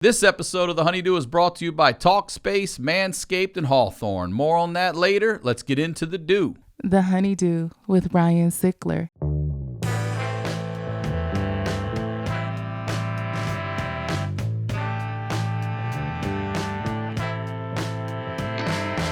This episode of the HoneyDew is brought to you by TalkSpace, MANSCAPED, and HAWTHORNE. More on that later. Let's get into the do. The HoneyDew with Ryan Sickler.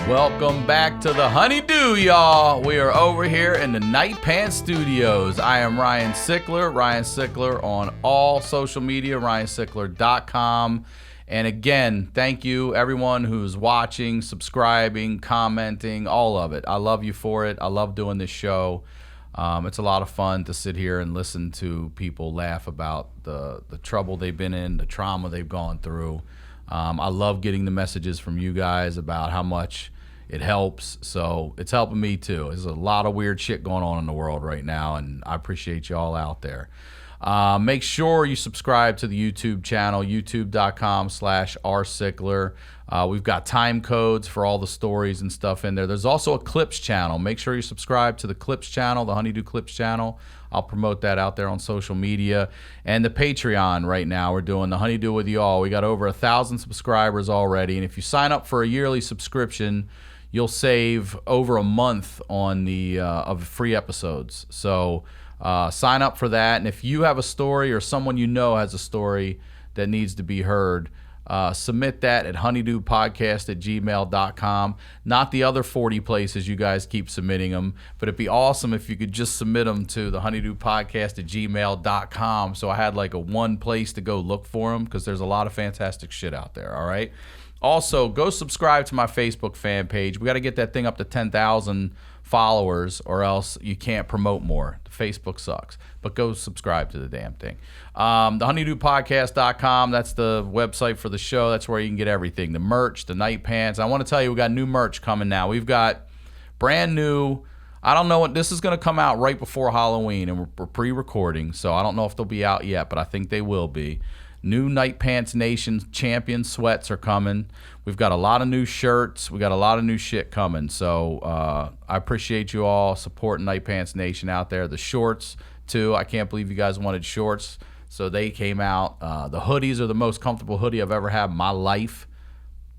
Welcome back to the HoneyDew, y'all. We are over here in the Night Pants Studios. I am Ryan Sickler. Ryan Sickler on all social media, ryansickler.com. And again, thank you everyone who's watching, subscribing, commenting, all of it. I love you for it. I love doing this show. It's a lot of fun to sit here and listen to people laugh about the trouble they've been in, the trauma they've gone through. I love getting the messages from you guys about how much it helps. So it's helping me too. There's a lot of weird shit going on in the world right now, and I appreciate you all out there. Make sure you subscribe to the YouTube channel, youtube.com/rsickler. We've got time codes for all the stories and stuff in there. There's also a Clips channel. Make sure you subscribe to the Clips channel, the HoneyDew Clips channel. I'll promote that out there on social media. And the Patreon right now, we're doing the HoneyDew with you all. We got over 1,000 subscribers already. And if you sign up for a yearly subscription, you'll save over a month on the of free episodes. So sign up for that. And if you have a story or someone you know has a story that needs to be heard, submit that at honeydewpodcast@gmail.com. Not the other 40 places you guys keep submitting them, but it'd be awesome if you could just submit them to the honeydewpodcast@gmail.com. So I had like a one place to go look for them, because there's a lot of fantastic shit out there. All right. Also, go subscribe to my Facebook fan page. We got to get that thing up to 10,000 followers, or else you can't promote more. The Facebook sucks. But go subscribe to the damn thing. The honeydewpodcast.com, that's the website for the show. That's where you can get everything. The merch, the night pants. I want to tell you, we got new merch coming now. We've got brand new, I don't know what, this is going to come out right before Halloween, and we're pre-recording, so I don't know if they'll be out yet, but I think they will be. New Night Pants Nation champion sweats are coming. We've got a lot of new shirts. We got a lot of new shit coming. So I appreciate you all supporting Night Pants Nation out there. The shorts, too. I can't believe you guys wanted shorts, so they came out. The hoodies are the most comfortable hoodie I've ever had in my life.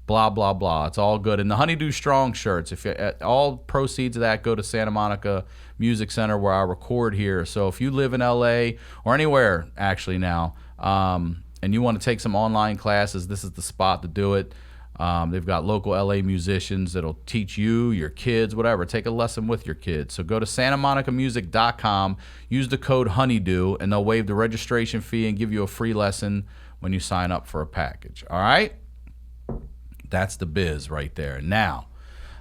Blah, blah, blah. It's all good. And the HoneyDew Strong shirts, all proceeds of that go to Santa Monica Music Center, where I record here. So if you live in L.A. or anywhere, actually now, and you want to take some online classes, this is the spot to do it. They've got local LA musicians that'll teach you, your kids, whatever. Take a lesson with your kids. So go to santamonicamusic.com, use the code HoneyDew, and they'll waive the registration fee and give you a free lesson when you sign up for a package. All right? That's the biz right there. Now,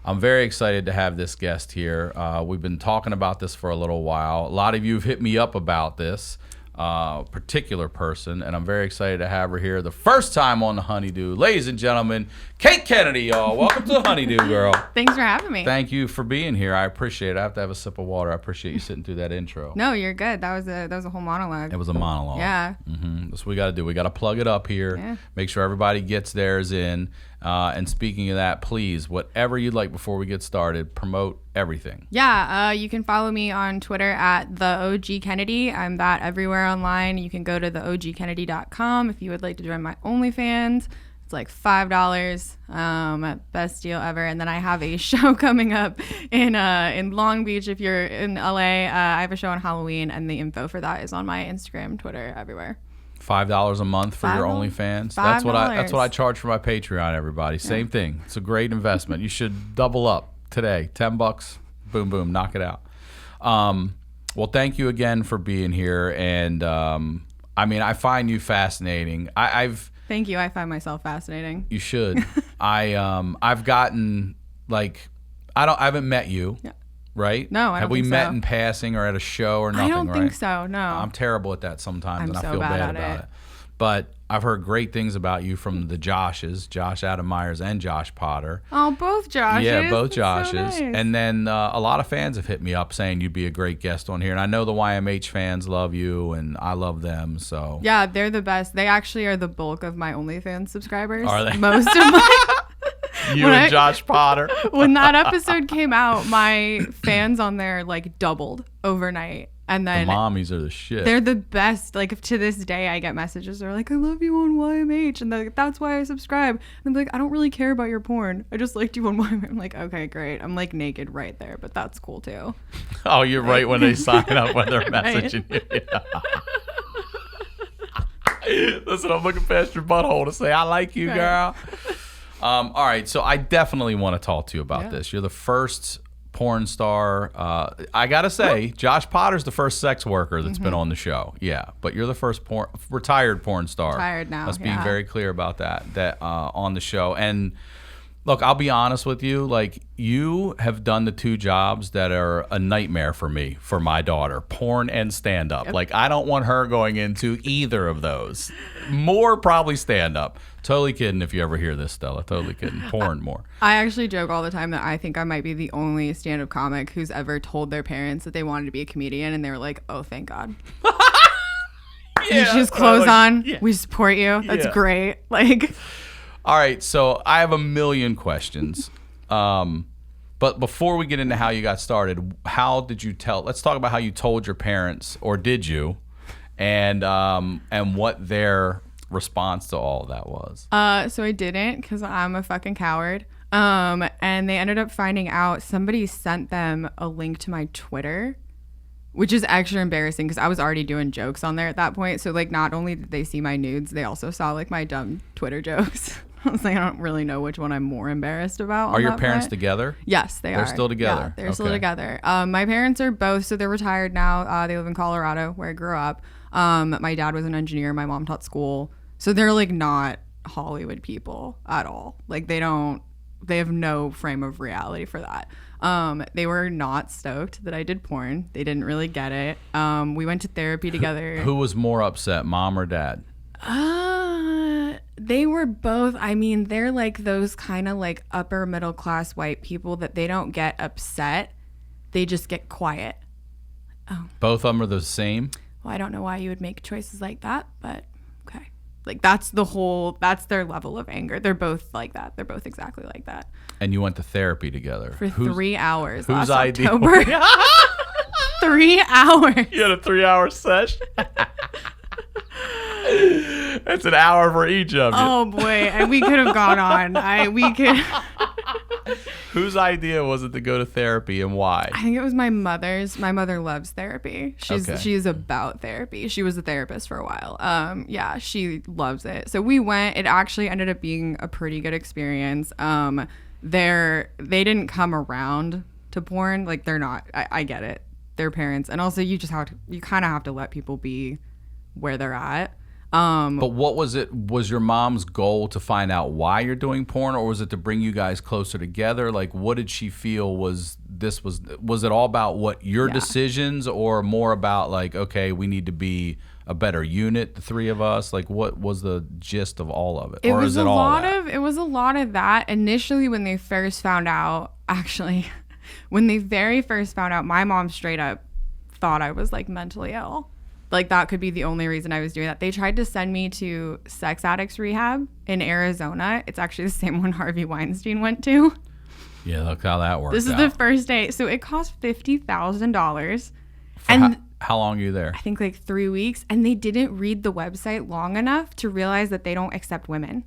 I'm very excited to have this guest here. We've been talking about this for a little while. A lot of you have hit me up about this particular person, and I'm very excited to have her here the first time on the HoneyDew. Ladies and gentlemen, Kate Kennedy, y'all. Welcome to the HoneyDew, girl. Thanks for having me. Thank you for being here. I appreciate it. I have to have a sip of water. I appreciate you sitting through that intro. No, you're good. That was a whole monologue. It was a monologue. Yeah. That's what we got to do. We got to plug it up here. Yeah. Make sure everybody gets theirs in. And speaking of that, please, whatever you'd like before we get started, promote everything. Yeah, you can follow me on Twitter at the OG Kennedy. I'm that everywhere online. You can go to theogkennedy.com if you would like to join my OnlyFans. It's like $5. Best deal ever. And then I have a show coming up in Long Beach. If you're in LA, I have a show on Halloween, and the info for that is on my Instagram, Twitter, everywhere. $5 a month for your OnlyFans. That's what I charge for my Patreon, everybody. Same thing. It's a great investment. You should double up today. $10. Boom, boom. Knock it out. Well, thank you again for being here. And I mean, I find you fascinating. Thank you. I find myself fascinating. You should. I've gotten like, I haven't met you. Yeah. Right? No, I don't think so. Have we met in passing or at a show or nothing, I don't right? think so, no. I'm terrible at that sometimes, and I so feel bad at about it. But I've heard great things about you from the Joshes, Josh Adam Myers and Josh Potter. Oh, both Joshes. Yeah, both Joshes. So nice. And then a lot of fans have hit me up saying you'd be a great guest on here. And I know the YMH fans love you, and I love them. So yeah, they're the best. They actually are the bulk of my OnlyFans subscribers. Are they? Most of my... Josh Potter. When that episode came out, my fans on there like doubled overnight. And The then mommies are the shit. they're the best. Like, to this day, I get messages. They're like, I love you on YMH. And that's why I subscribe. And I'm like, I don't really care about your porn. I just liked you on YMH. I'm like, okay, great. I'm like naked right there, but that's cool too. Oh, you're right when they sign up when they're messaging you. Yeah. Listen, I'm looking past your butthole to say I like you, girl. All right, so I definitely want to talk to you about this. You're the first porn star. I gotta say, Josh Potter's the first sex worker that's been on the show. Yeah, but you're the first retired porn star. Retired now. Let's be very clear about that on the show. And look, I'll be honest with you. Like, you have done the two jobs that are a nightmare for me, for my daughter, porn and stand up. Like, I don't want her going into either of those. More probably stand up. Totally kidding if you ever hear this, Stella. Totally kidding. Porn more. I actually joke all the time that I think I might be the only stand-up comic who's ever told their parents that they wanted to be a comedian, and they were like, oh, thank God. You just clothes on. Yeah. We support you. That's great. Like, all right, so I have a million questions. But before we get into how you got started, how did you tell? Let's talk about how you told your parents, or did you, and what their response to all of that was. So I didn't, because I'm a fucking coward. And they ended up finding out somebody sent them a link to my Twitter, which is extra embarrassing because I was already doing jokes on there at that point. So like, not only did they see my nudes, they also saw like my dumb Twitter jokes. I was like, I don't really know which one I'm more embarrassed about. Are your parents together? Yes, they are. They're still together. Yeah, they're still together. My parents are both, so they're retired now. They live in Colorado, where I grew up. My dad was an engineer. My mom taught school. So they're like not Hollywood people at all. Like, they have no frame of reality for that. They were not stoked that I did porn. They didn't really get it. We went to therapy together. Who was more upset, mom or dad? They were both. I mean, they're like those kind of like upper middle class white people that they don't get upset. They just get quiet. Oh. Both of them are the same? Well, I don't know why you would make choices like that, but okay. Like, that's their level of anger. They're both like that. They're both exactly like that. And you went to therapy together. For 3 hours whose last idea? October. 3 hours. You had a 3-hour session? It's an hour for each of you. Oh, boy. And we could have gone on. We could... Whose idea was it to go to therapy, and why? I think it was my mother's. My mother loves therapy. She's about therapy. She was a therapist for a while. Yeah, she loves it. So we went. It actually ended up being a pretty good experience. They didn't come around to porn. Like, they're not. I get it. They're parents, and also you kind of have to let people be where they're at. But what was it? Was your mom's goal to find out why you're doing porn, or was it to bring you guys closer together? Like, what did she feel was it all about what your decisions, or more about like, okay, we need to be a better unit, the three of us? Like, what was the gist of all of it? It was a lot of that. Initially, when they first found out, when they very first found out, my mom straight up thought I was like mentally ill. Like, that could be the only reason I was doing that. They tried to send me to sex addicts rehab in Arizona. It's actually the same one Harvey Weinstein went to. Yeah, look how that worked. This is the first day. So it cost $50,000. And how long are you there? I think like 3 weeks. And they didn't read the website long enough to realize that they don't accept women.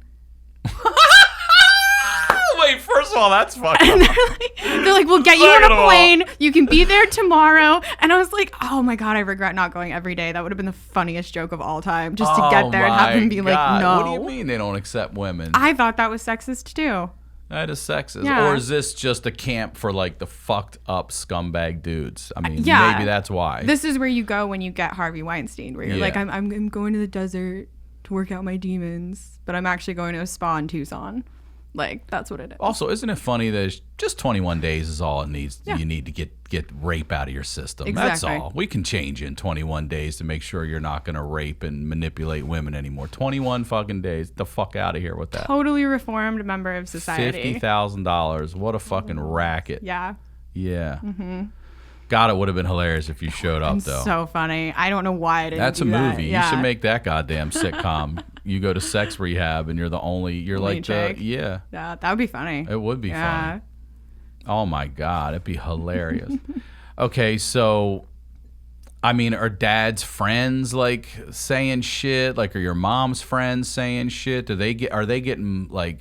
Wait, first of all, that's fucked up. They're like, we'll get you on a plane. You can be there tomorrow. And I was like, oh my God, I regret not going every day. That would have been the funniest joke of all time. Just to get there and have them be like, no. What do you mean they don't accept women? I thought that was sexist too. That is sexist. Yeah. Or is this just a camp for like the fucked up scumbag dudes? I mean, maybe that's why. This is where you go when you get Harvey Weinstein, where you're like, I'm going to the desert to work out my demons, but I'm actually going to a spa in Tucson. Like, that's what it is. Also, isn't it funny that just 21 days is all it needs? You need to get rape out of your system. Exactly. That's all. We can change in 21 days to make sure you're not going to rape and manipulate women anymore. 21 fucking days. The fuck out of here with that. Totally reformed member of society. $50,000. What a fucking racket. Yeah. Yeah. Mm-hmm. God, it would have been hilarious if you showed up, though. So funny. I don't know why I didn't That's do a movie. That. Yeah. You should make that goddamn sitcom. You go to sex rehab and you're like chick. Yeah, that would be funny. It would be funny. Oh my God, it'd be hilarious. Okay, so I mean, are dad's friends like saying shit? Like, are your mom's friends saying shit? Are they getting like,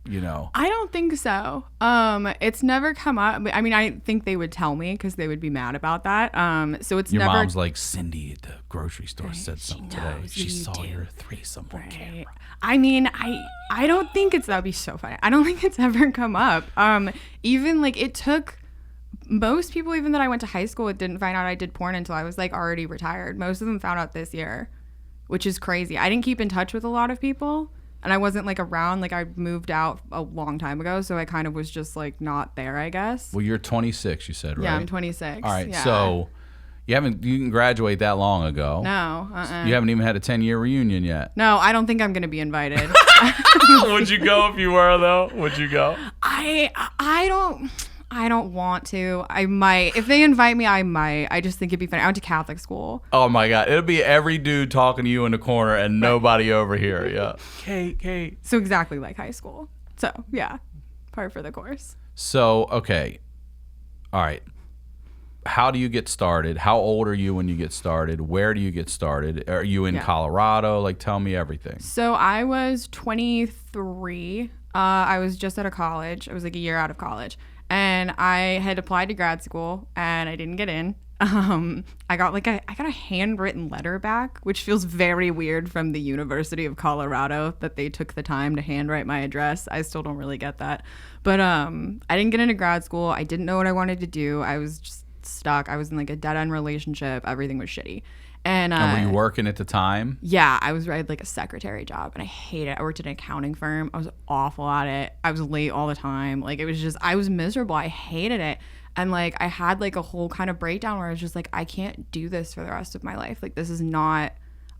you know? I don't think so. It's never come up. I mean, I think they would tell me because they would be mad about that. So it's your never. Mom's like, Cindy at the grocery store said something today. She saw do. your threesome on camera. I mean, I don't think that'd be so funny. I don't think it's ever come up. Even like it took most people, even that I went to high school with, didn't find out I did porn until I was like already retired. Most of them found out this year, which is crazy. I didn't keep in touch with a lot of people. And I wasn't like around, like I moved out a long time ago. So I kind of was just like not there, I guess. Well, you're 26, you said, right? Yeah, I'm 26. All right. Yeah. So you didn't graduate that long ago. No. You haven't even had a 10-year reunion yet. No, I don't think I'm going to be invited. Would you go if you were though? Would you go? I don't want to. I might. If they invite me, I might. I just think it'd be funny. I went to Catholic school. Oh my God. It'll be every dude talking to you in the corner and nobody over here. Yeah. Kate. So exactly like high school. So yeah, par for the course. So, okay. All right. How do you get started? How old are you when you get started? Where do you get started? Are you in Colorado? Like, tell me everything. So I was 23. I was just out of college. I was like a year out of college. And I had applied to grad school and I didn't get in. I got a handwritten letter back, which feels very weird from the University of Colorado that they took the time to handwrite my address. I still don't really get that. But I didn't get into grad school. I didn't know what I wanted to do. I was just stuck. I was in like a dead end relationship. Everything was shitty. And were you working at the time? Yeah, I had like a secretary job and I hate it. I worked at an accounting firm. I was awful at it. I was late all the time. Like it was just, I was miserable. I hated it. And like I had like a whole kind of breakdown where I was just like, I can't do this for the rest of my life. Like this is not,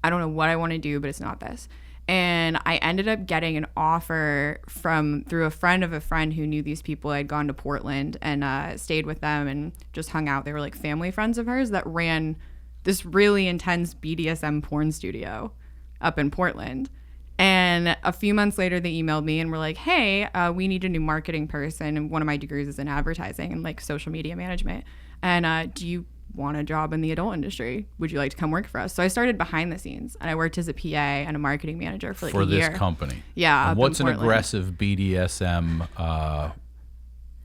I don't know what I want to do, but it's not this. And I ended up getting an offer through a friend of a friend who knew these people. I'd gone to Portland and stayed with them and just hung out. They were like family friends of hers that ran this really intense BDSM porn studio up in Portland. And a few months later, they emailed me and were like, hey, we need a new marketing person. And one of my degrees is in advertising and like social media management. And do you want a job in the adult industry? Would you like to come work for us? So I started behind the scenes and I worked as a PA and a marketing manager for like a year. For this company? Yeah. And what's an aggressive BDSM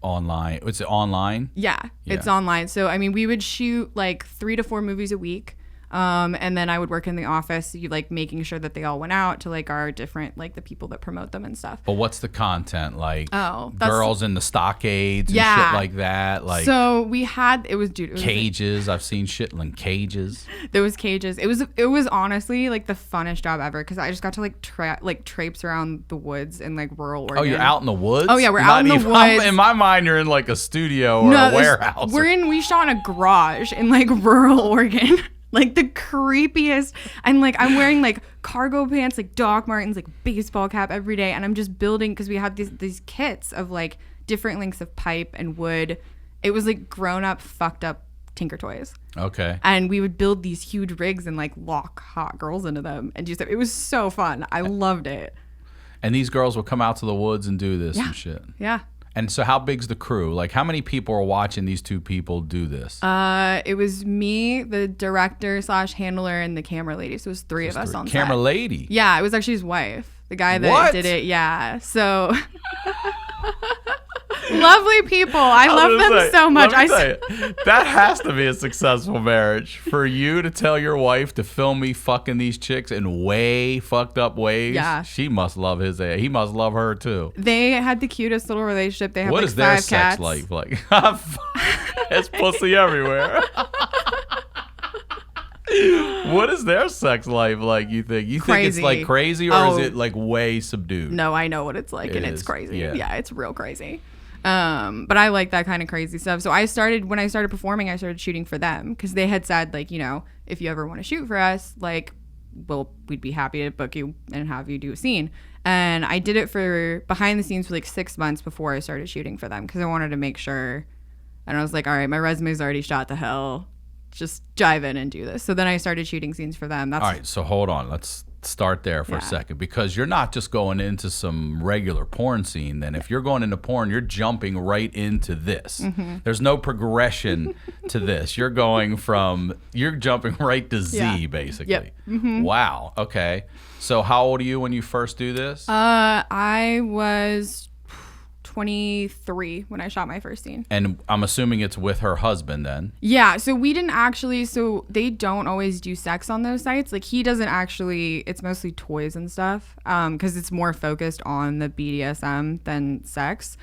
online? Is it online? Yeah, it's online. So, I mean, we would shoot like 3 to 4 movies a week. And then I would work in the office, like making sure that they all went out to like our different, like the people that promote them and stuff. But what's the content? Like girls in the stockades and shit like that? Like, so we had, it was cages. I've seen shit in cages. There was cages. It was honestly like the funnest job ever because I just got to like traipse around the woods in like rural Oregon. Oh, you're out in the woods? Oh yeah, we're out in the woods. In my mind, you're in like a studio or a warehouse. We shot in a garage in like rural Oregon. Like the creepiest, and like I'm wearing like cargo pants, like Doc Martens, like baseball cap every day, and I'm just building because we had these kits of like different lengths of pipe and wood. It was like grown up, fucked up Tinker Toys. Okay. And we would build these huge rigs and like lock hot girls into them and do stuff. It was so fun. I loved it. And these girls would come out to the woods and do this and shit. Yeah. And so how big's the crew? Like how many people are watching these two people do this? It was me, the director / handler, and the camera lady. So it was three of us on set. Camera lady? Yeah, it was actually his wife. The guy that did it. Yeah. So lovely people. I love them so much. That has to be a successful marriage for you to tell your wife to film me fucking these chicks in way fucked up ways. Yeah. She must love his ass. He must love her too. They had the cutest little relationship. They had what like is their 5 sex cats. life like? It's pussy everywhere. What is their sex life like, you think? You think it's like crazy or is it like way subdued? No, I know what it's like and it's crazy. Yeah, it's real crazy. But I like that kind of crazy stuff. So when I started performing, I started shooting for them because they had said like, you know, if you ever want to shoot for us, like, we'd be happy to book you and have you do a scene. And I did it for behind the scenes for like 6 months before I started shooting for them because I wanted to make sure. And I was like, all right, my resume's already shot to hell. Just dive in and do this. So then I started shooting scenes for them. All right, so hold on. Let's start there for a second, because you're not just going into some regular porn scene. Then if you're going into porn, you're jumping right into this. There's no progression to this. You're jumping right to Z, basically. Yep. Wow. Okay. So how old are you when you first do this? I was 23 when I shot my first scene. And I'm assuming it's with her husband then. Yeah, so we didn't actually, so they don't always do sex on those sites. Like he doesn't actually, it's mostly toys and stuff, because it's more focused on the BDSM than sex.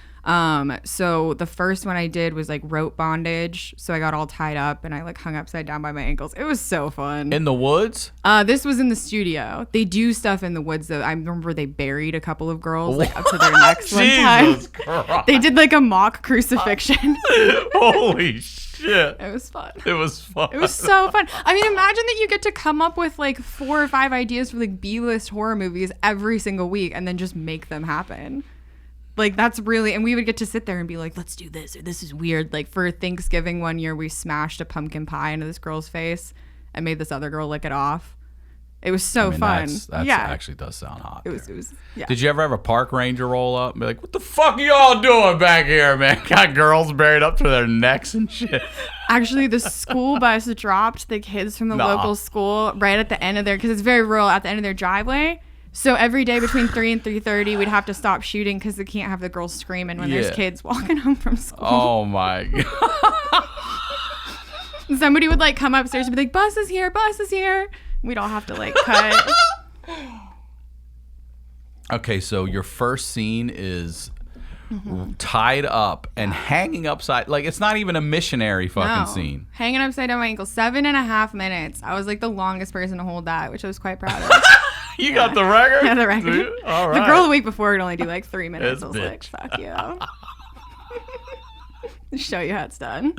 So the first one I did was like rope bondage. So I got all tied up and I like hung upside down by my ankles. It was so fun. In the woods? This was in the studio. They do stuff in the woods though. I remember they buried a couple of girls like up to their necks one time. Jesus Christ. They did like a mock crucifixion. Holy shit. It was fun. It was fun. It was so fun. I mean, imagine that you get to come up with like 4 or 5 ideas for like B-list horror movies every single week and then just make them happen. Like that's really, and we would get to sit there and be like, let's do this, or this is weird. Like for Thanksgiving one year, we smashed a pumpkin pie into this girl's face and made this other girl lick it off. It was so fun. That actually does sound hot. It was, yeah. Did you ever have a park ranger roll up and be like, what the fuck are y'all doing back here, man? Got girls buried up to their necks and shit. Actually, the school bus dropped the kids from the local school right at the end of because it's very rural, at the end of their driveway. So every day between 3 and 3:30, we'd have to stop shooting because they can't have the girls screaming when there's kids walking home from school. Oh my God. Somebody would like come upstairs and be like, bus is here, bus is here. We'd all have to like cut. Okay, so your first scene is tied up and hanging upside, like it's not even a missionary fucking scene. Hanging upside down my ankle, 7.5 minutes. I was like the longest person to hold that, which I was quite proud of. You got the record? Yeah, the record. Dude, all right. The girl the week before would only do like 3 minutes. I was bitch. like, fuck you. Show you how it's done.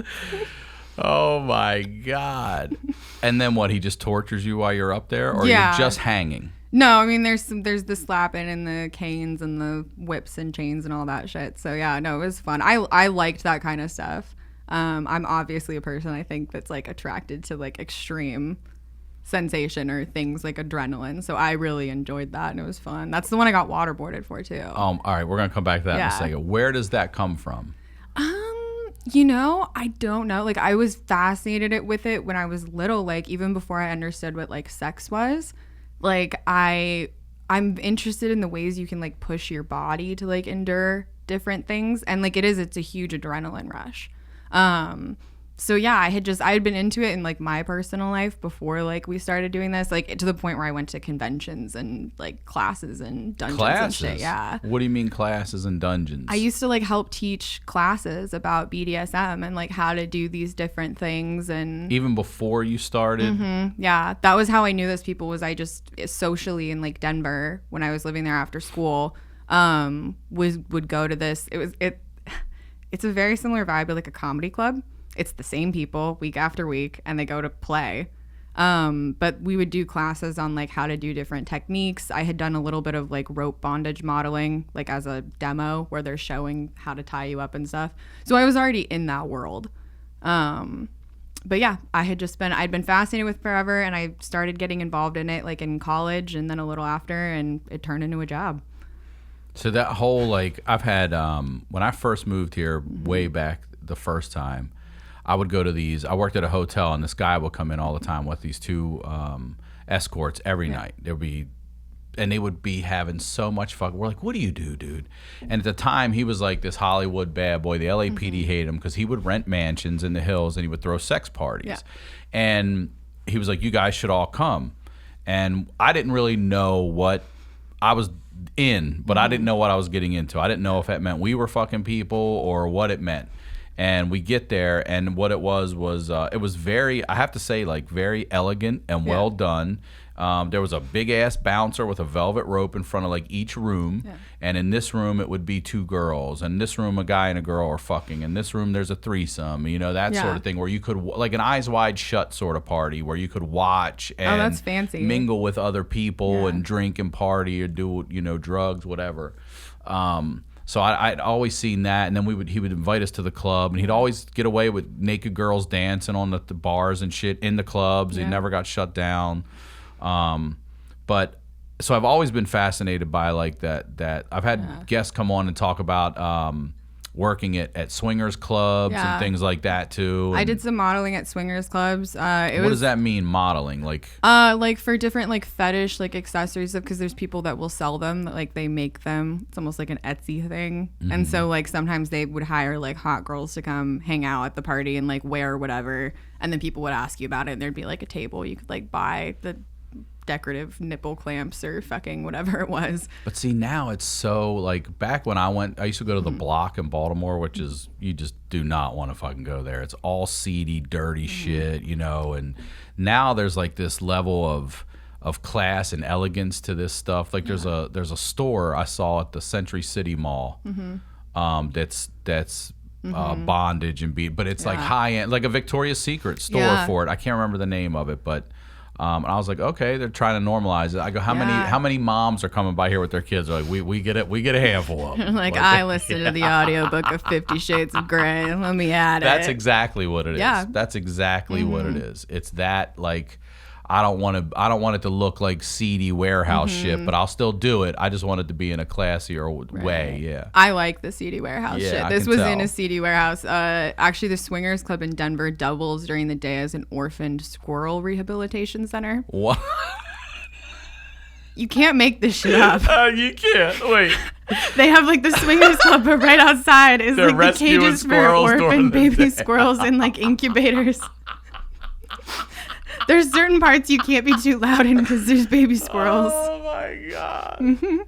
Oh my God. And then what, he just tortures you while you're up there, or you're just hanging? No, I mean there's the slapping and the canes and the whips and chains and all that shit. So yeah, no, it was fun. I liked that kind of stuff. I'm obviously a person I think that's like attracted to like extreme sensation or things like adrenaline. So I really enjoyed that and it was fun. That's the one I got waterboarded for too. All right, we're gonna come back to that in a second. Where does that come from? I don't know. Like I was fascinated with it when I was little, like even before I understood what like sex was. Like I'm interested in the ways you can like push your body to like endure different things, and like it's a huge adrenaline rush. So yeah, I had been into it in like my personal life before like we started doing this, like to the point where I went to conventions and like classes and dungeons and shit. Yeah. What do you mean classes and dungeons? I used to like help teach classes about BDSM and like how to do these different things. And even before you started? Yeah, that was how I knew those people. Was I just socially in like Denver when I was living there after school, would go to this. It's a very similar vibe to like a comedy club. It's the same people week after week and they go to play. But we would do classes on like how to do different techniques. I had done a little bit of like rope bondage modeling, like as a demo where they're showing how to tie you up and stuff. So I was already in that world. But yeah, I'd been fascinated with it forever, and I started getting involved in it like in college and then a little after, and it turned into a job. So that whole like, I've had, when I first moved here way back the first time, I would go to these. I worked at a hotel, and this guy would come in all the time with these 2 escorts every night. They would be having so much fun. We're like, what do you do, dude? And at the time, he was like this Hollywood bad boy. The LAPD hated him because he would rent mansions in the hills and he would throw sex parties. Yeah. And he was like, you guys should all come. And I didn't really know what I was in, but I didn't know what I was getting into. I didn't know if that meant we were fucking people or what it meant. And we get there, and what it was it was very, I have to say, like very elegant and well done. There was a big ass bouncer with a velvet rope in front of like each room, and in this room it would be 2 girls, and in this room a guy and a girl are fucking. In this room there's a threesome, that sort of thing, where you could like an Eyes Wide Shut sort of party where you could watch and that's fancy. Mingle with other people and drink and party or do drugs, whatever. So I'd always seen that, and then he would invite us to the club, and he'd always get away with naked girls dancing on the bars and shit in the clubs. He never got shut down. But so I've always been fascinated by like that I've had guests come on and talk about working at swingers clubs and things like that too. I did some modeling at swingers clubs. What does that mean, modeling? Like for different like fetish like accessories, because there's people that will sell them, like they make them. It's almost like an Etsy thing. And so like sometimes they would hire like hot girls to come hang out at the party and like wear whatever, and then people would ask you about it, and there'd be like a table you could like buy the decorative nipple clamps or fucking whatever it was. But see, now it's so like, back when I used to go to the Block in Baltimore, which is, you just do not want to fucking go there. It's all seedy, dirty shit, you know. And now there's like this level of class and elegance to this stuff. Like there's a store I saw at the Century City Mall that's bondage and but it's like high end, like a Victoria's Secret store for it. I can't remember the name of it, but and I was like, okay, they're trying to normalize it. I go, how many moms are coming by here with their kids? They're like, we get it, we get a handful of them. Like I listened to the audiobook of 50 Shades of Grey. Let me add it. That's exactly what it is. Yeah. That's exactly what it is. It's that, like, I don't want it to look like seedy warehouse shit, but I'll still do it. I just want it to be in a classier way. Yeah. I like the seedy warehouse shit. I This can was tell. in a seedy warehouse. Actually, the Swingers Club in Denver doubles during the day as an orphaned squirrel rehabilitation center. What? You can't make this shit up. You can't. Wait. They have like the Swingers Club, but right outside is They're like the rescuing cages for squirrels during orphan the baby day. squirrels in like incubators. There's certain parts you can't be too loud in because there's baby squirrels. Oh my god.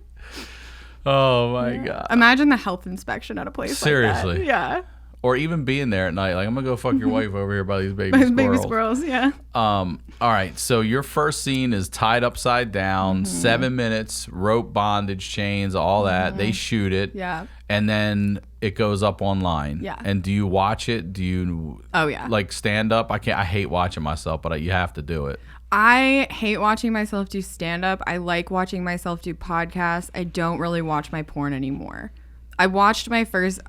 Oh my god. Imagine the health inspection at a place Seriously. like that. Yeah. Or even being there at night, like, I'm gonna go fuck your wife over here by these baby By squirrels. baby squirrels, yeah. All right, so your first scene is tied upside down, 7 minutes, rope bondage, chains, all that. They shoot it. Yeah. And then it goes up online. Yeah. And do you watch it? Do you like stand up? I hate watching myself, but you have to do it. I hate watching myself do stand up. I like watching myself do podcasts. I don't really watch my porn anymore. I watched my first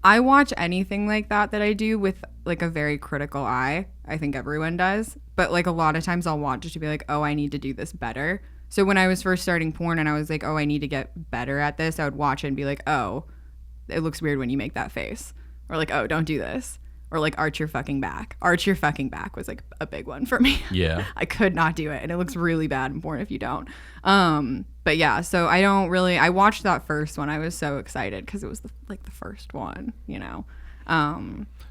I watch anything like that I do with like a very critical eye. I think everyone does. But like a lot of times I'll watch it to be like, oh, I need to do this better. So when I was first starting porn and I was like, oh, I need to get better at this, I would watch it and be like, oh, it looks weird when you make that face. Or like, oh, don't do this. Or like, arch your fucking back. Arch your fucking back was like a big one for me. Yeah. I could not do it. And it looks really bad in porn if you don't. But yeah, so I watched that first one. I was so excited because it was the first one, you know.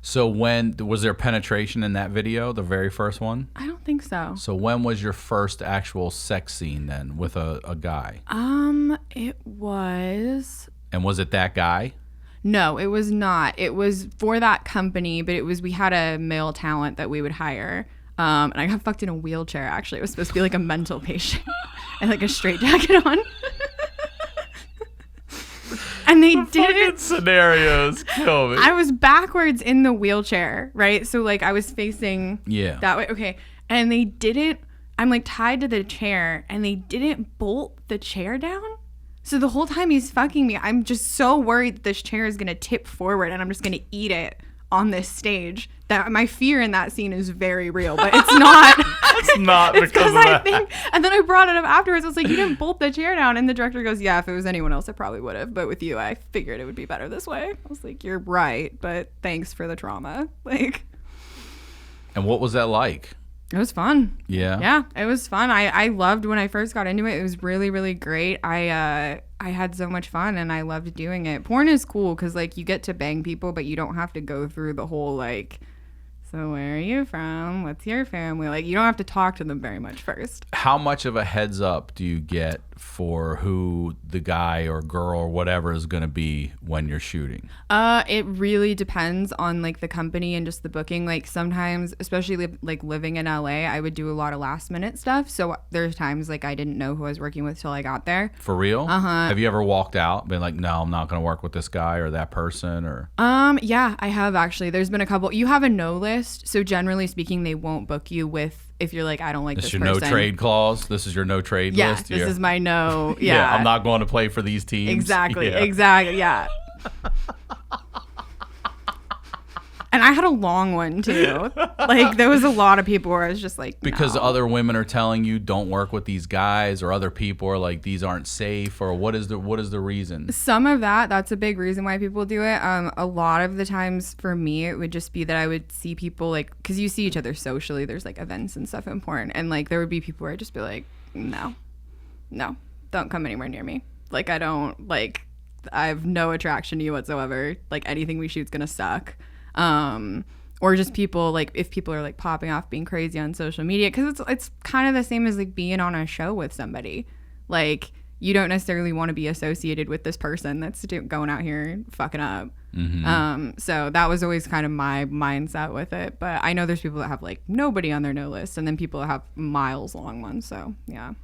So when was there penetration in that video, the very first one? I don't think so. So when was your first actual sex scene then with a guy? It was... And was it that guy? No, it was not. It was for that company, but we had a male talent that we would hire. And I got fucked in a wheelchair, actually. It was supposed to be like a mental patient and like a straitjacket on. And they did scenarios kill me. I was backwards in the wheelchair, right? So like I was facing that way. Okay. And they didn't, I'm like tied to the chair and they didn't bolt the chair down. So the whole time he's fucking me, I'm just so worried that this chair is going to tip forward and I'm just going to eat it on this stage. That my fear in that scene is very real, but it's not. It's not because of that. And then I brought it up afterwards. I was like, you didn't bolt the chair down. And the director goes, yeah, if it was anyone else, I probably would have. But with you, I figured it would be better this way. I was like, you're right, but thanks for the trauma. Like. And what was that like? It was fun. Yeah. Yeah, it was fun. I loved when I first got into it. It was really, really great. I had so much fun and I loved doing it. Porn is cool because like you get to bang people, but you don't have to go through the whole like, so where are you from? What's your family? Like you don't have to talk to them very much first. How much of a heads up do you get for who the guy or girl or whatever is going to be when you're shooting? It really depends on like the company and just the booking. Like sometimes, especially like living in LA, I would do a lot of last minute stuff. So there's times like I didn't know who I was working with till I got there. For real? Uh-huh. Have you ever walked out, been like, no, I'm not going to work with this guy or that person or? Yeah, I have actually. There's been a couple. You have a no list. So generally speaking, they won't book you with, if you're like, I don't like this person. This is your no trade clause? This is your no trade list? Yeah, this is my no. Yeah. I'm not going to play for these teams. Exactly. Yeah. And I had a long one too. Like there was a lot of people where I was just like, because no. other women are telling you don't work with these guys, or other people are like these aren't safe, or what is the reason? Some of that's a big reason why people do it. A lot of the times for me, it would just be that I would see people like, because you see each other socially. There's like events and stuff in porn, and like there would be people where I'd just be like, no, don't come anywhere near me. Like I don't like. I have no attraction to you whatsoever. Like anything we shoot's gonna suck. Or just people like if people are like popping off being crazy on social media, because it's kind of the same as like being on a show with somebody. Like you don't necessarily want to be associated with this person that's going out here fucking up. So that was always kind of my mindset with it. But I know there's people that have like nobody on their no list, and then people that have miles long ones. So yeah.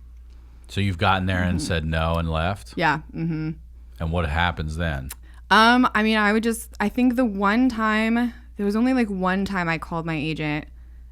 So you've gotten there and said no and left? Yeah. And what happens then? I mean, I think there was only like one time I called my agent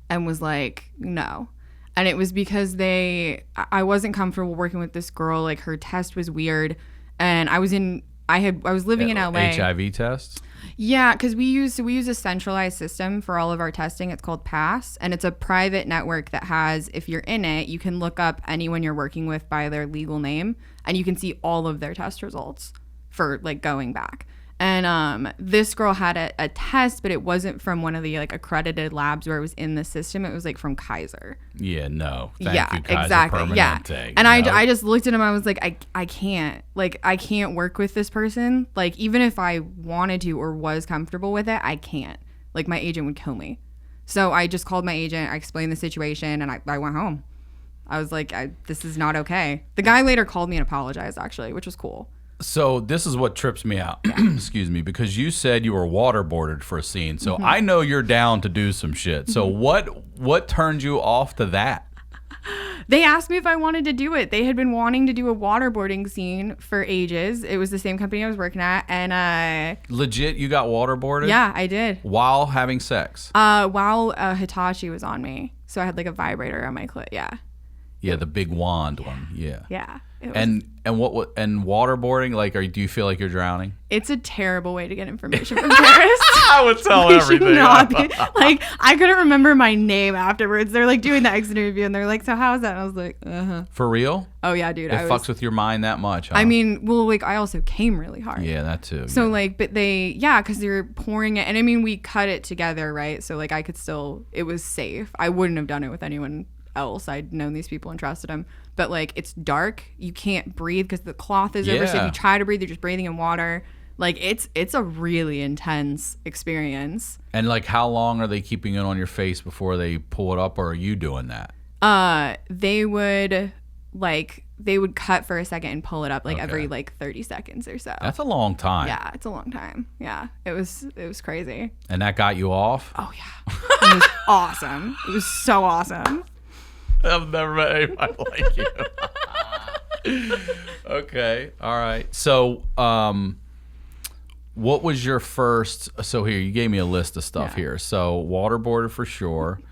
and was like, no. And it was because I wasn't comfortable working with this girl. Like her test was weird. And I was living in LA. HIV tests? Yeah, because we use a centralized system for all of our testing. It's called PASS, and it's a private network that has, if you're in it, you can look up anyone you're working with by their legal name, and you can see all of their test results for like going back. And this girl had a test, but it wasn't from one of the like accredited labs where it was in the system. It was like from Kaiser. Yeah, no. Thank you, Kaiser exactly. Permanente, And I just looked at him. I was like, I can't work with this person. Like even if I wanted to or was comfortable with it, I can't. Like my agent would kill me. So I just called my agent. I explained the situation, and I went home. I was like, this is not okay. The guy later called me and apologized, actually, which was cool. So this is what trips me out, excuse me, because you said you were waterboarded for a scene. So I know you're down to do some shit. So what turned you off to that? They asked me if I wanted to do it. They had been wanting to do a waterboarding scene for ages. It was the same company I was working at, and legit, you got waterboarded? Yeah, I did. While having sex? While Hitachi was on me, so I had like a vibrator on my clit. Yeah. Yeah, the big wand one. Yeah. Yeah. And waterboarding, like, do you feel like you're drowning? It's a terrible way to get information from terrorists. I would tell everything. Like, I couldn't remember my name afterwards. They're like doing the exit interview, and they're like, "So how is that?" And I was like, For real? Oh yeah, dude. It fucks with your mind that much. Huh? I mean, well, like I also came really hard. Yeah, that too. So like, but because they're pouring it, and I mean, we cut it together, right? So like, it was safe. I wouldn't have done it with anyone else. I'd known these people and trusted them. But like it's dark, you can't breathe because the cloth is over. So if you try to breathe, you're just breathing in water. Like it's a really intense experience. And like, how long are they keeping it on your face before they pull it up, or are you doing that? They would cut for a second and pull it up every like 30 seconds or so. That's a long time. Yeah, it's a long time. Yeah, it was crazy. And that got you off? Oh yeah, it was awesome. It was so awesome. I've never met anybody like you. Okay. All right. So, what was your first? So here, you gave me a list of stuff here. So waterboarded for sure.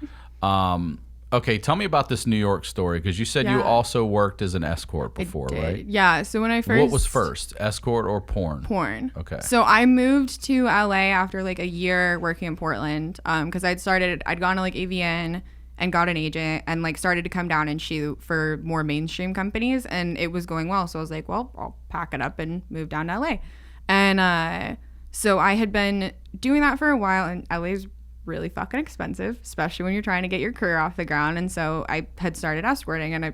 Okay. Tell me about this New York story, because you said you also worked as an escort before, right? Yeah. So when I first. What was first, escort or porn? Porn. Okay. So I moved to LA after like a year working in Portland, because I'd gone to like AVN and got an agent and like started to come down and shoot for more mainstream companies, and it was going well. So I was like, well, I'll pack it up and move down to LA. And so I had been doing that for a while, and LA's really fucking expensive, especially when you're trying to get your career off the ground. And so I had started escorting, and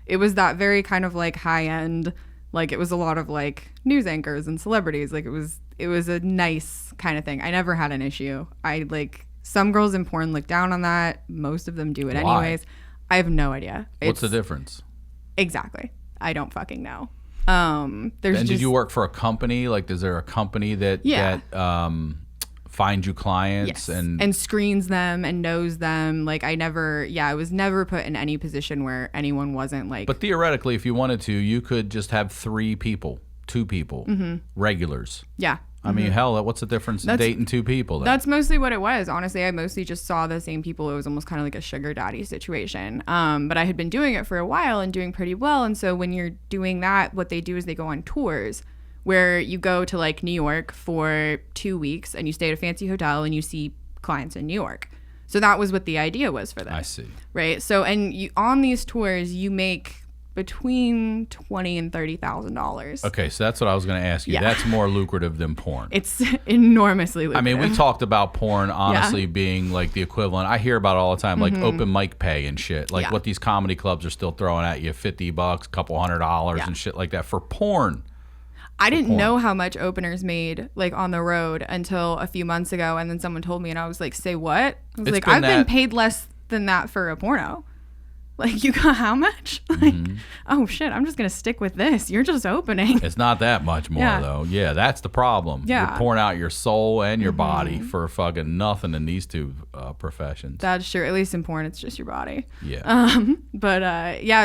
it was that very kind of like high end, like it was a lot of like news anchors and celebrities. Like it was a nice kind of thing. I never had an issue. Some girls in porn look down on that. Most of them do it anyways. I have no idea. What's the difference? Exactly. I don't fucking know. Did you work for a company? Like, is there a company that finds you clients and screens them and knows them? Like I was never put in any position where anyone wasn't like. But theoretically, if you wanted to, you could just have 2 people, regulars. Yeah. I mean, hell, what's the difference in dating 2 people then? That's mostly what it was. Honestly, I mostly just saw the same people. It was almost kind of like a sugar daddy situation. But I had been doing it for a while and doing pretty well. And so when you're doing that, what they do is they go on tours where you go to like New York for 2 weeks and you stay at a fancy hotel and you see clients in New York. So that was what the idea was for them. I see. Right. So, and you, on these tours, you make between $20,000 and $30,000. Okay, so that's what I was going to ask you. Yeah. That's more lucrative than porn. It's enormously lucrative. I mean, we talked about porn honestly being like the equivalent. I hear about it all the time, like open mic pay and shit. Like what these comedy clubs are still throwing at you, $50, couple $100 and shit like that for porn. I didn't know how much openers made like on the road until a few months ago, and then someone told me, and I was like, "Say what?" I was like, "I've been paid less than that for a porno." Like, you got how much? Like, oh shit, I'm just gonna stick with this. You're just opening. It's not that much more though. Yeah, that's the problem. Yeah. You're pouring out your soul and your body for fucking nothing in these two professions. That's true. At least in porn, it's just your body. Yeah.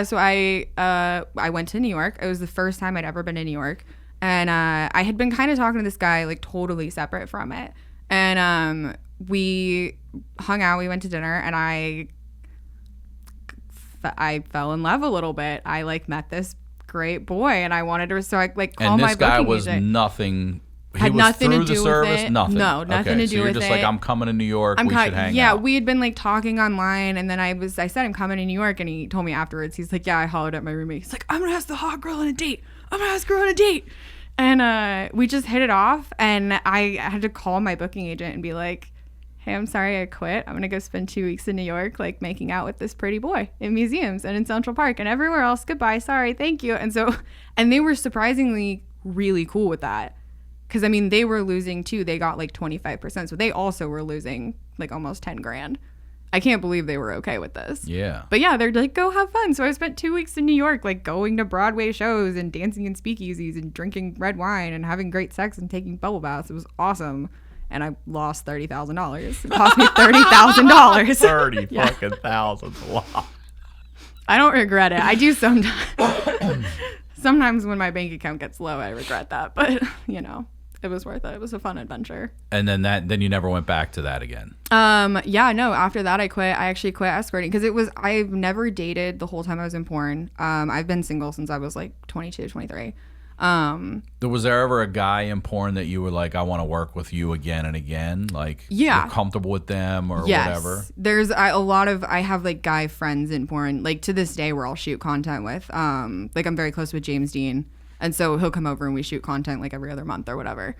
So I went to New York. It was the first time I'd ever been to New York. And I had been kind of talking to this guy, like totally separate from it. And we hung out. We went to dinner, and I fell in love a little bit. I like met this great boy, and I wanted to. So I like call my booking agent. And this guy was nothing. Had was nothing through to do the service, with it. Nothing. No, nothing to do so with you're just it. like, I'm coming to New York. We should hang out. Yeah, we had been like talking online, and then I said I'm coming to New York, and he told me afterwards. He's like, yeah, I hollered at my roommate. He's like, I'm gonna ask the hot girl on a date. I'm gonna ask her on a date. And we just hit it off, and I had to call my booking agent and be like, hey, I'm sorry I quit. I'm going to go spend 2 weeks in New York, like making out with this pretty boy in museums and in Central Park and everywhere else. Goodbye. Sorry. Thank you. And they were surprisingly really cool with that. Because, I mean, they were losing too. They got like 25%. So they also were losing like almost 10 grand. I can't believe they were okay with this. Yeah. But yeah, they're like, go have fun. So I spent 2 weeks in New York, like going to Broadway shows and dancing in speakeasies and drinking red wine and having great sex and taking bubble baths. It was awesome. And I lost $30,000. It cost me $30,000. 30 fucking thousand. Wow. I don't regret it. I do sometimes. Sometimes when my bank account gets low, I regret that. But, you know, it was worth it. It was a fun adventure. And then you never went back to that again. Yeah, no. After that, I quit. I actually quit escorting because I've never dated the whole time I was in porn. I've been single since I was like 22, 23. Was there ever a guy in porn that you were like, I want to work with you again and again? Like, you're comfortable with them or whatever? There's I have like guy friends in porn. Like to this day, where I'll shoot content with. Like I'm very close with James Dean. And so he'll come over and we shoot content like every other month or whatever.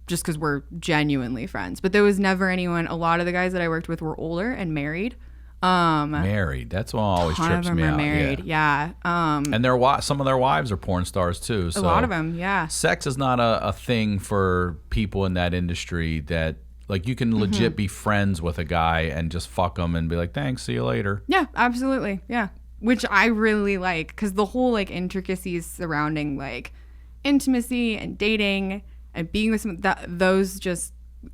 Just because we're genuinely friends. But there was never anyone. A lot of the guys that I worked with were older and married. Married. That's what always trips me out. Married. Yeah. And some of their wives are porn stars too. So a lot of them. Yeah. Sex is not a thing for people in that industry that like you can legit be friends with a guy and just fuck them and be like, thanks, see you later. Yeah, absolutely. Yeah. Which I really like because the whole like intricacies surrounding like intimacy and dating and being with someone, those just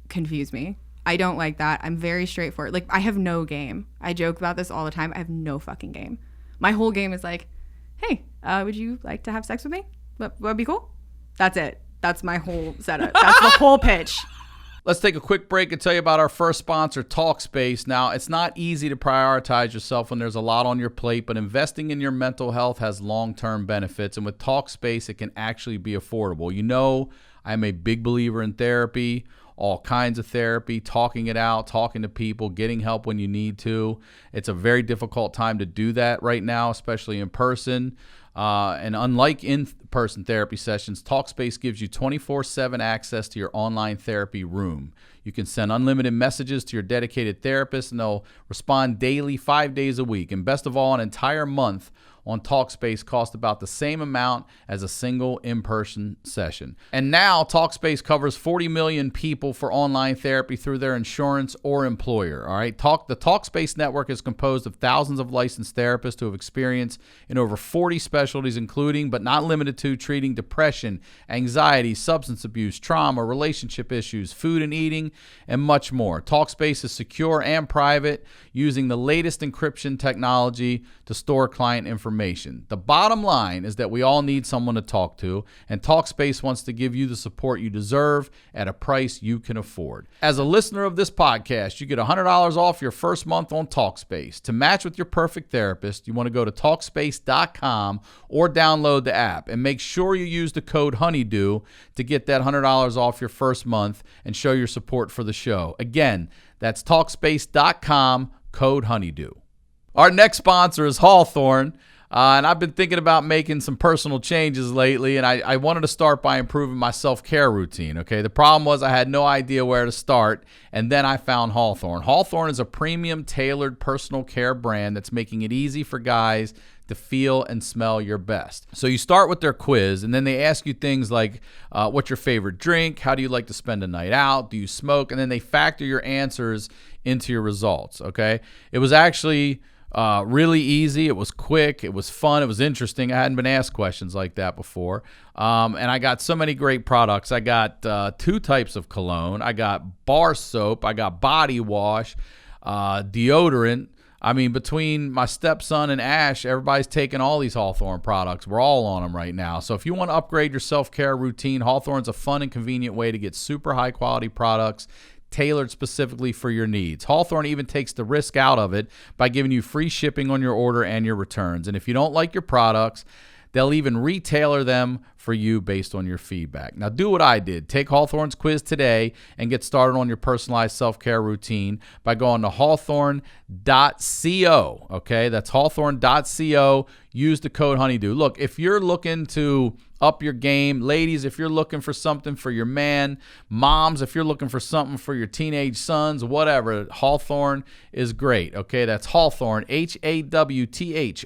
confuse me. I don't like that. I'm very straightforward. Like, I have no game. I joke about this all the time. I have no fucking game. My whole game is like, hey, would you like to have sex with me? That'd be cool. That's it. That's my whole setup. That's the whole pitch. Let's take a quick break and tell you about our first sponsor, TALKSPACE. Now, it's not easy to prioritize yourself when there's a lot on your plate, but investing in your mental health has long-term benefits, and with TALKSPACE, it can actually be affordable. You know, I'm a big believer in therapy, all kinds of therapy, talking it out, talking to people, getting help when you need to. It's a very difficult time to do that right now, especially in person. And unlike in-person therapy sessions, TALKSPACE gives you 24/7 access to your online therapy room. You can send unlimited messages to your dedicated therapist, and they'll respond daily, 5 days a week. And best of all, an entire month on TALKSPACE costs about the same amount as a single in-person session. And now TALKSPACE covers 40 million people for online therapy through their insurance or employer. All right, the TALKSPACE network is composed of thousands of licensed therapists who have experience in over 40 specialties, including but not limited to treating depression, anxiety, substance abuse, trauma, relationship issues, food and eating, and much more. TALKSPACE is secure and private, using the latest encryption technology to store client information. information. The bottom line is that we all need someone to talk to, and TalkSpace wants to give you the support you deserve at a price you can afford. As a listener of this podcast, you get $100 off your first month on TalkSpace. To match with your perfect therapist, you want to go to TalkSpace.com or download the app, and make sure you use the code HoneyDew to get that $100 off your first month and show your support for the show. Again, that's TalkSpace.com, code HoneyDew. Our next sponsor is Hawthorne, and I've been thinking about making some personal changes lately, and I wanted to start by improving my self-care routine, okay? The problem was I had no idea where to start, and then I found Hawthorne. Hawthorne is a premium tailored personal care brand that's making it easy for guys to feel and smell your best. So you start with their quiz, and then they ask you things like, what's your favorite drink? How do you like to spend a night out? Do you smoke? And then they factor your answers into your results, okay? It was actually really easy. It was quick. It was fun. It was interesting. I hadn't been asked questions like that before. And I got so many great products. I got 2 types of cologne. I got bar soap. I got body wash, deodorant. I mean, between my stepson and Ash, everybody's taking all these Hawthorne products. We're all on them right now. So if you want to upgrade your self-care routine, Hawthorne's a fun and convenient way to get super high-quality products tailored specifically for your needs. Hawthorne even takes the risk out of it by giving you free shipping on your order and your returns. And if you don't like your products, they'll even retailer them for you based on your feedback. Now, do what I did. Take Hawthorne's quiz today and get started on your personalized self-care routine by going to hawthorne.co. Okay, that's hawthorne.co. Use the code HoneyDew. Look, if you're looking to up your game, ladies, if you're looking for something for your man, moms, if you're looking for something for your teenage sons, whatever, Hawthorne is great. Okay, that's Hawthorne, HAWTHORNE.co,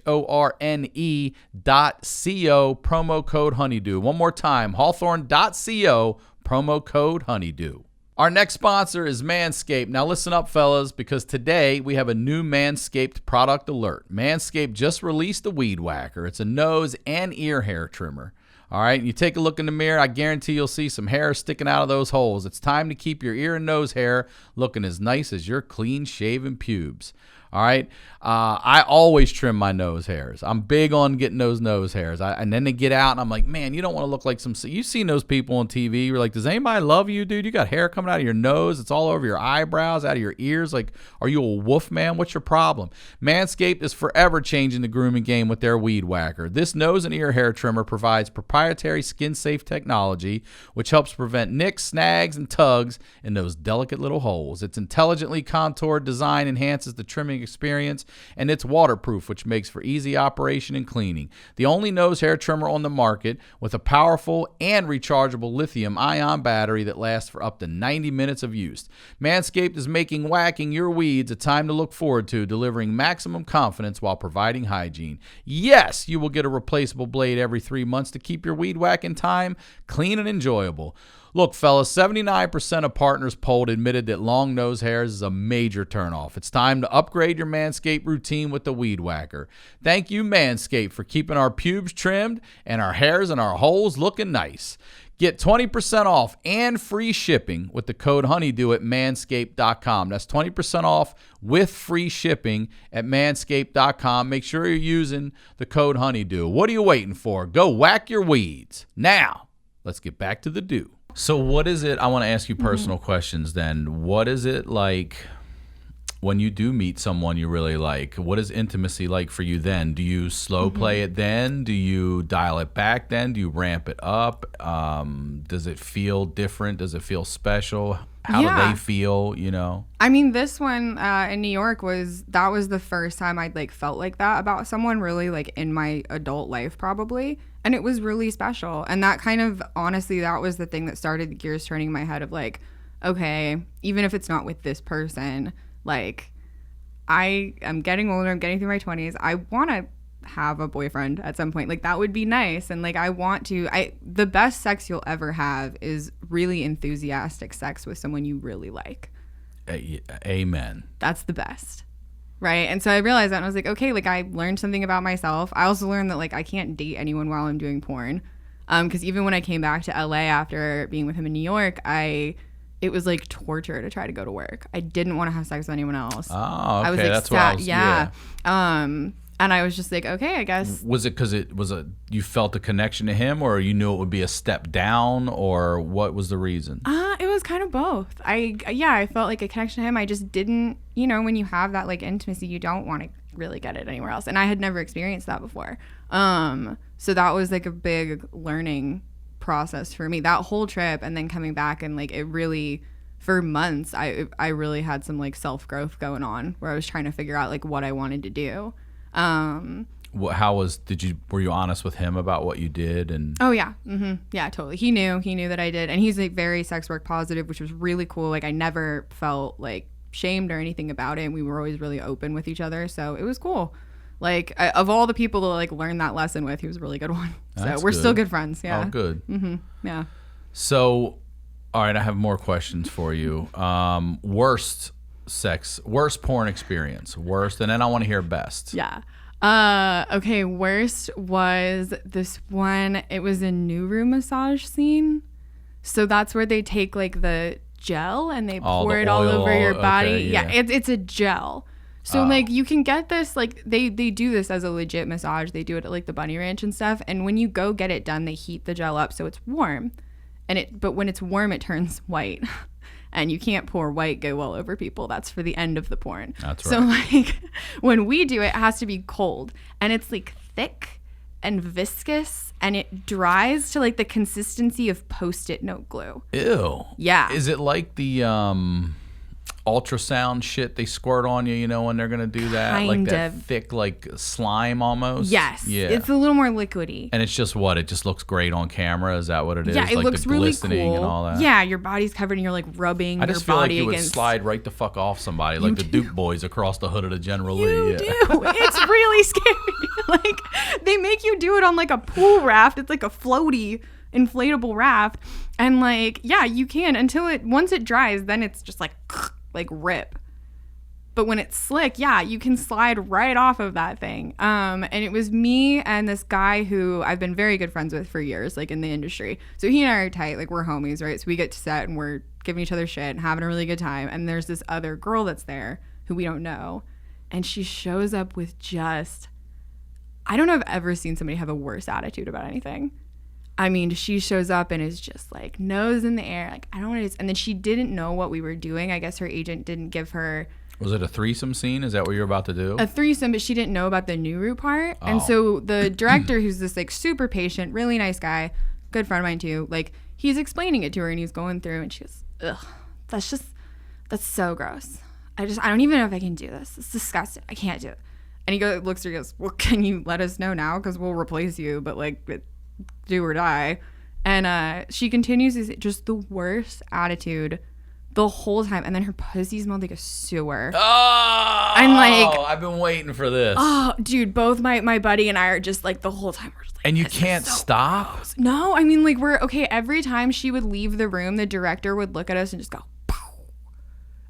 promo code HoneyDew. One more time, hawthorne.co, promo code HoneyDew. Our next sponsor is MANSCAPED. Now listen up, fellas, because today we have a new MANSCAPED product alert. MANSCAPED just released the Weed Whacker. It's a nose and ear hair trimmer. All right, you take a look in the mirror, I guarantee you'll see some hair sticking out of those holes. It's time to keep your ear and nose hair looking as nice as your clean-shaven pubes. All right, I always trim my nose hairs. I'm big on getting those nose hairs. And then they get out, and I'm like, man, you don't want to look like some. You've seen those people on TV. You're like, does anybody love you, dude? You got hair coming out of your nose. It's all over your eyebrows, out of your ears. Like, are you a wolf man? What's your problem? Manscaped is forever changing the grooming game with their Weed Whacker. This nose and ear hair trimmer provides proprietary skin-safe technology, which helps prevent nicks, snags, and tugs in those delicate little holes. Its intelligently contoured design enhances the trimming experience, and it's waterproof, which makes for easy operation and cleaning. The only nose hair trimmer on the market with a powerful and rechargeable lithium-ion battery that lasts for up to 90 minutes of use. Manscaped is making whacking your weeds a time to look forward to, delivering maximum confidence while providing hygiene. Yes, you will get a replaceable blade every 3 months to keep your weed whacking time clean and enjoyable. Look, fellas, 79% of partners polled admitted that long nose hairs is a major turnoff. It's time to upgrade your Manscaped routine with the Weed Whacker. Thank you, Manscaped, for keeping our pubes trimmed and our hairs and our holes looking nice. Get 20% off and free shipping with the code HoneyDew at manscaped.com. That's 20% off with free shipping at manscaped.com. Make sure you're using the code HoneyDew. What are you waiting for? Go whack your weeds. Now, let's get back to the do. So what is it? I want to ask you personal questions then. What is it like when you do meet someone you really like? What is intimacy like for you then? Do you slow play it then? Do you dial it back then? Do you ramp it up? Does it feel different? Does it feel special? How do they feel, you know? I mean, this one in New York was the first time I'd like felt like that about someone really like in my adult life probably. And it was really special. And that kind of, honestly, that was the thing that started the gears turning in my head of like, okay, even if it's not with this person, like I am getting older, I'm getting through my 20s. I want to have a boyfriend at some point. Like that would be nice. And like the best sex you'll ever have is really enthusiastic sex with someone you really like. Amen. That's the best. Right. And so I realized that and I was like, okay, like I learned something about myself. I also learned that like I can't date anyone while I'm doing porn. Because even when I came back to LA after being with him in New York, it was like torture to try to go to work. I didn't want to have sex with anyone else. Oh, okay. I was like, that's what I was, yeah. And I was just like, okay, I guess. Was it because you felt a connection to him, or you knew it would be a step down, or what was the reason? It was kind of both. I felt like a connection to him. I just didn't, when you have that like intimacy, you don't want to really get it anywhere else. And I had never experienced that before. So that was like a big learning process for me, that whole trip. And then coming back, and like it really, for months, I really had some like self-growth going on where I was trying to figure out like what I wanted to do. Were you honest with him about what you did? And oh yeah, yeah, totally. He knew that I did, and he's like very sex work positive, which was really cool. Like I never felt like shamed or anything about it, and we were always really open with each other, so it was cool. Like of all the people to like learn that lesson with, he was a really good one. That's so we're good. Still good friends. Yeah. Oh, good. Yeah. So, all right, I have more questions for you. Worst porn experience, and then I want to hear best. Yeah. Okay, worst was this one. It was a Nuru massage scene. So that's where they take like the gel and they pour it all over your body. Okay, yeah, it's a gel. So like you can get this, like they do this as a legit massage. They do it at like the Bunny Ranch and stuff. And when you go get it done, they heat the gel up so it's warm. But when it's warm, it turns white. And you can't pour white go all over people. That's for the end of the porn. That's right. So like when we do it, it has to be cold. And it's like thick and viscous. And it dries to like the consistency of Post-it note glue. Ew. Yeah. Is it like the ultrasound shit they squirt on you, when they're going to do that? Kind like that of. thick, like slime almost? Yes. Yeah. It's a little more liquidy. And it's just what? It just looks great on camera? Is that what it is? Yeah, it like looks the really glistening cool. and all that? Yeah, your body's covered and you're like rubbing your body against. I just feel like you would slide right the fuck off somebody, like the Duke boys across the hood of the General Lee. You Yeah. do. It's really scary. Like they make you do it on like a pool raft. It's like a floaty inflatable raft. And like, yeah, you can once it dries, then it's just like rip. But when it's slick, yeah, you can slide right off of that thing. And it was me and this guy who I've been very good friends with for years, like in the industry. So he and I are tight, like we're homies, right? So we get to set and we're giving each other shit and having a really good time. And there's this other girl that's there who we don't know. And she shows up with I don't know if I've ever seen somebody have a worse attitude about anything. I mean, she shows up and is just like nose in the air. Like, I don't want to. And then she didn't know what we were doing. I guess her agent didn't give her. Was it a threesome scene? Is that what you're about to do? A threesome, but she didn't know about the Nuru part. Oh. And so the director, who's this like super patient, really nice guy, good friend of mine too, like he's explaining it to her and he's going through and she goes, ugh, that's so gross. I don't even know if I can do this. It's disgusting. I can't do it. And he looks at her and goes, well, can you let us know now? Because we'll replace you, but like do or die. And she continues just the worst attitude the whole time, and then her pussy smelled like a sewer. Oh, I'm like, I've been waiting for this. Oh, dude, both my buddy and I are just like the whole time we're just like, and you can't stop. Gross. No, I mean like we're okay. Every time she would leave the room, the director would look at us and just go, pow.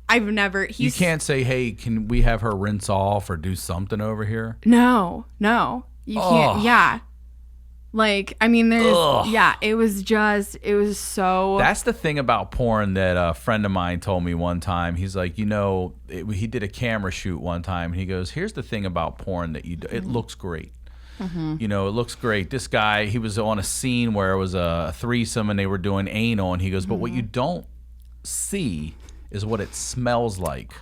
You can't say, hey, can we have her rinse off or do something over here? No, you can't. Yeah. Like, I mean, it was so. That's the thing about porn that a friend of mine told me one time. He's like, he did a camera shoot one time. And he goes, here's the thing about porn that it looks great. Mm-hmm. It looks great. This guy, he was on a scene where it was a threesome and they were doing anal. And he goes, but what you don't see is what it smells like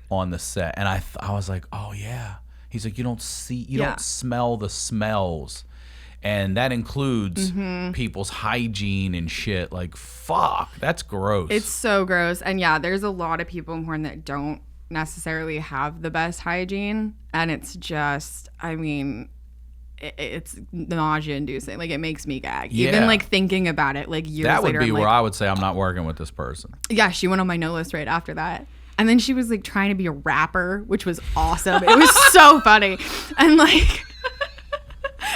on the set. And I was like, oh, yeah. He's like, you don't smell the smells. And that includes people's hygiene and shit. Like, fuck, that's gross. It's so gross. And yeah, there's a lot of people in porn that don't necessarily have the best hygiene. And it's just, I mean, it's nausea inducing. Like, it makes me gag. Yeah. Even like thinking about it, like years later. That would be I'm where like, I would say I'm not working with this person. Yeah, she went on my no list right after that. And then she was like trying to be a rapper, which was awesome. It was so funny. And like...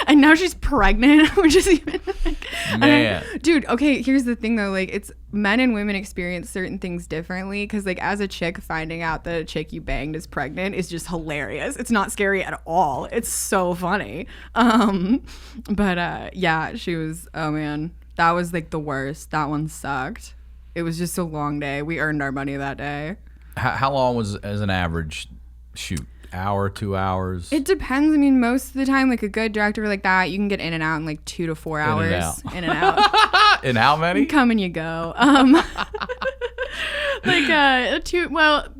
And now she's pregnant, which is even like, man. Dude, okay, here's the thing though, like it's men and women experience certain things differently because like as a chick, finding out that a chick you banged is pregnant is just hilarious. It's not scary at all. It's so funny. Yeah, she was, oh man, that was like the worst. That one sucked. It was just a long day. We earned our money that day. How long was as an average shoot? hour, 2 hours? It depends. I mean, most of the time, like a good director like that, you can get in and out in like 2 to 4 hours. In and out. In how many? Come and you go.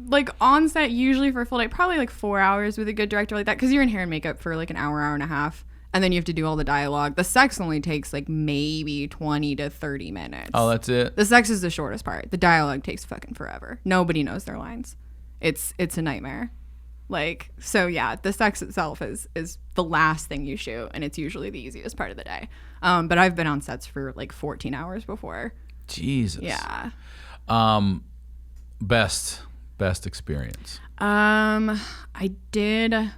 Like on set usually for a full day, probably like 4 hours with a good director like that, because you're in hair and makeup for like an hour and a half, and then you have to do all the dialogue. The sex only takes like maybe 20 to 30 minutes. Oh, that's it? The sex is the shortest part. The dialogue takes fucking forever. Nobody knows their lines. It's a nightmare. Like, so yeah, the sex itself is the last thing you shoot, and it's usually the easiest part of the day. But I've been on sets for like 14 hours before. Jesus. Yeah. Best experience. I did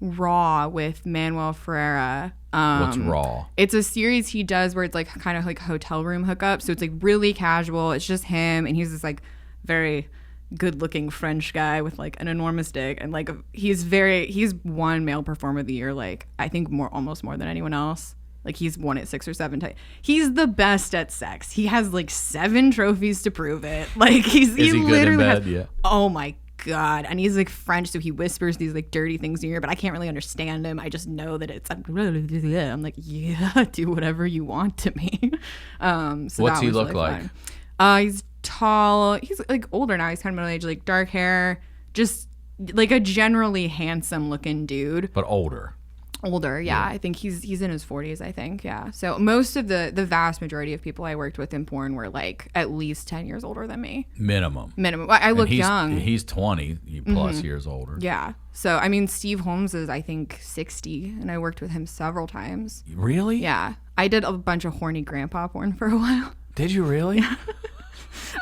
Raw with Manuel Ferreira. What's Raw? It's a series he does where it's like kind of like hotel room hookup. So it's like really casual. It's just him, and he's this like very good-looking French guy with like an enormous dick, and like he's won male performer of the year, like I think almost more than anyone else. Like he's won it 6 or 7 times. He's the best at sex. He has like 7 trophies to prove it. Like he literally has, yeah. Oh my God. And he's like French, so he whispers these like dirty things in your ear, but I can't really understand him. I just know that I'm like, yeah, do whatever you want to me. So what's he look like? He's tall. He's like older now. He's kind of middle age, like dark hair, just like a generally handsome looking dude. But older. Yeah. I think he's in his 40s, I think. Yeah. So most of the vast majority of people I worked with in porn were like at least 10 years older than me. Minimum. I look young. He's 20 plus years older. Yeah. So, I mean, Steve Holmes is, I think, 60, and I worked with him several times. Really? Yeah. I did a bunch of horny grandpa porn for a while. Did you really?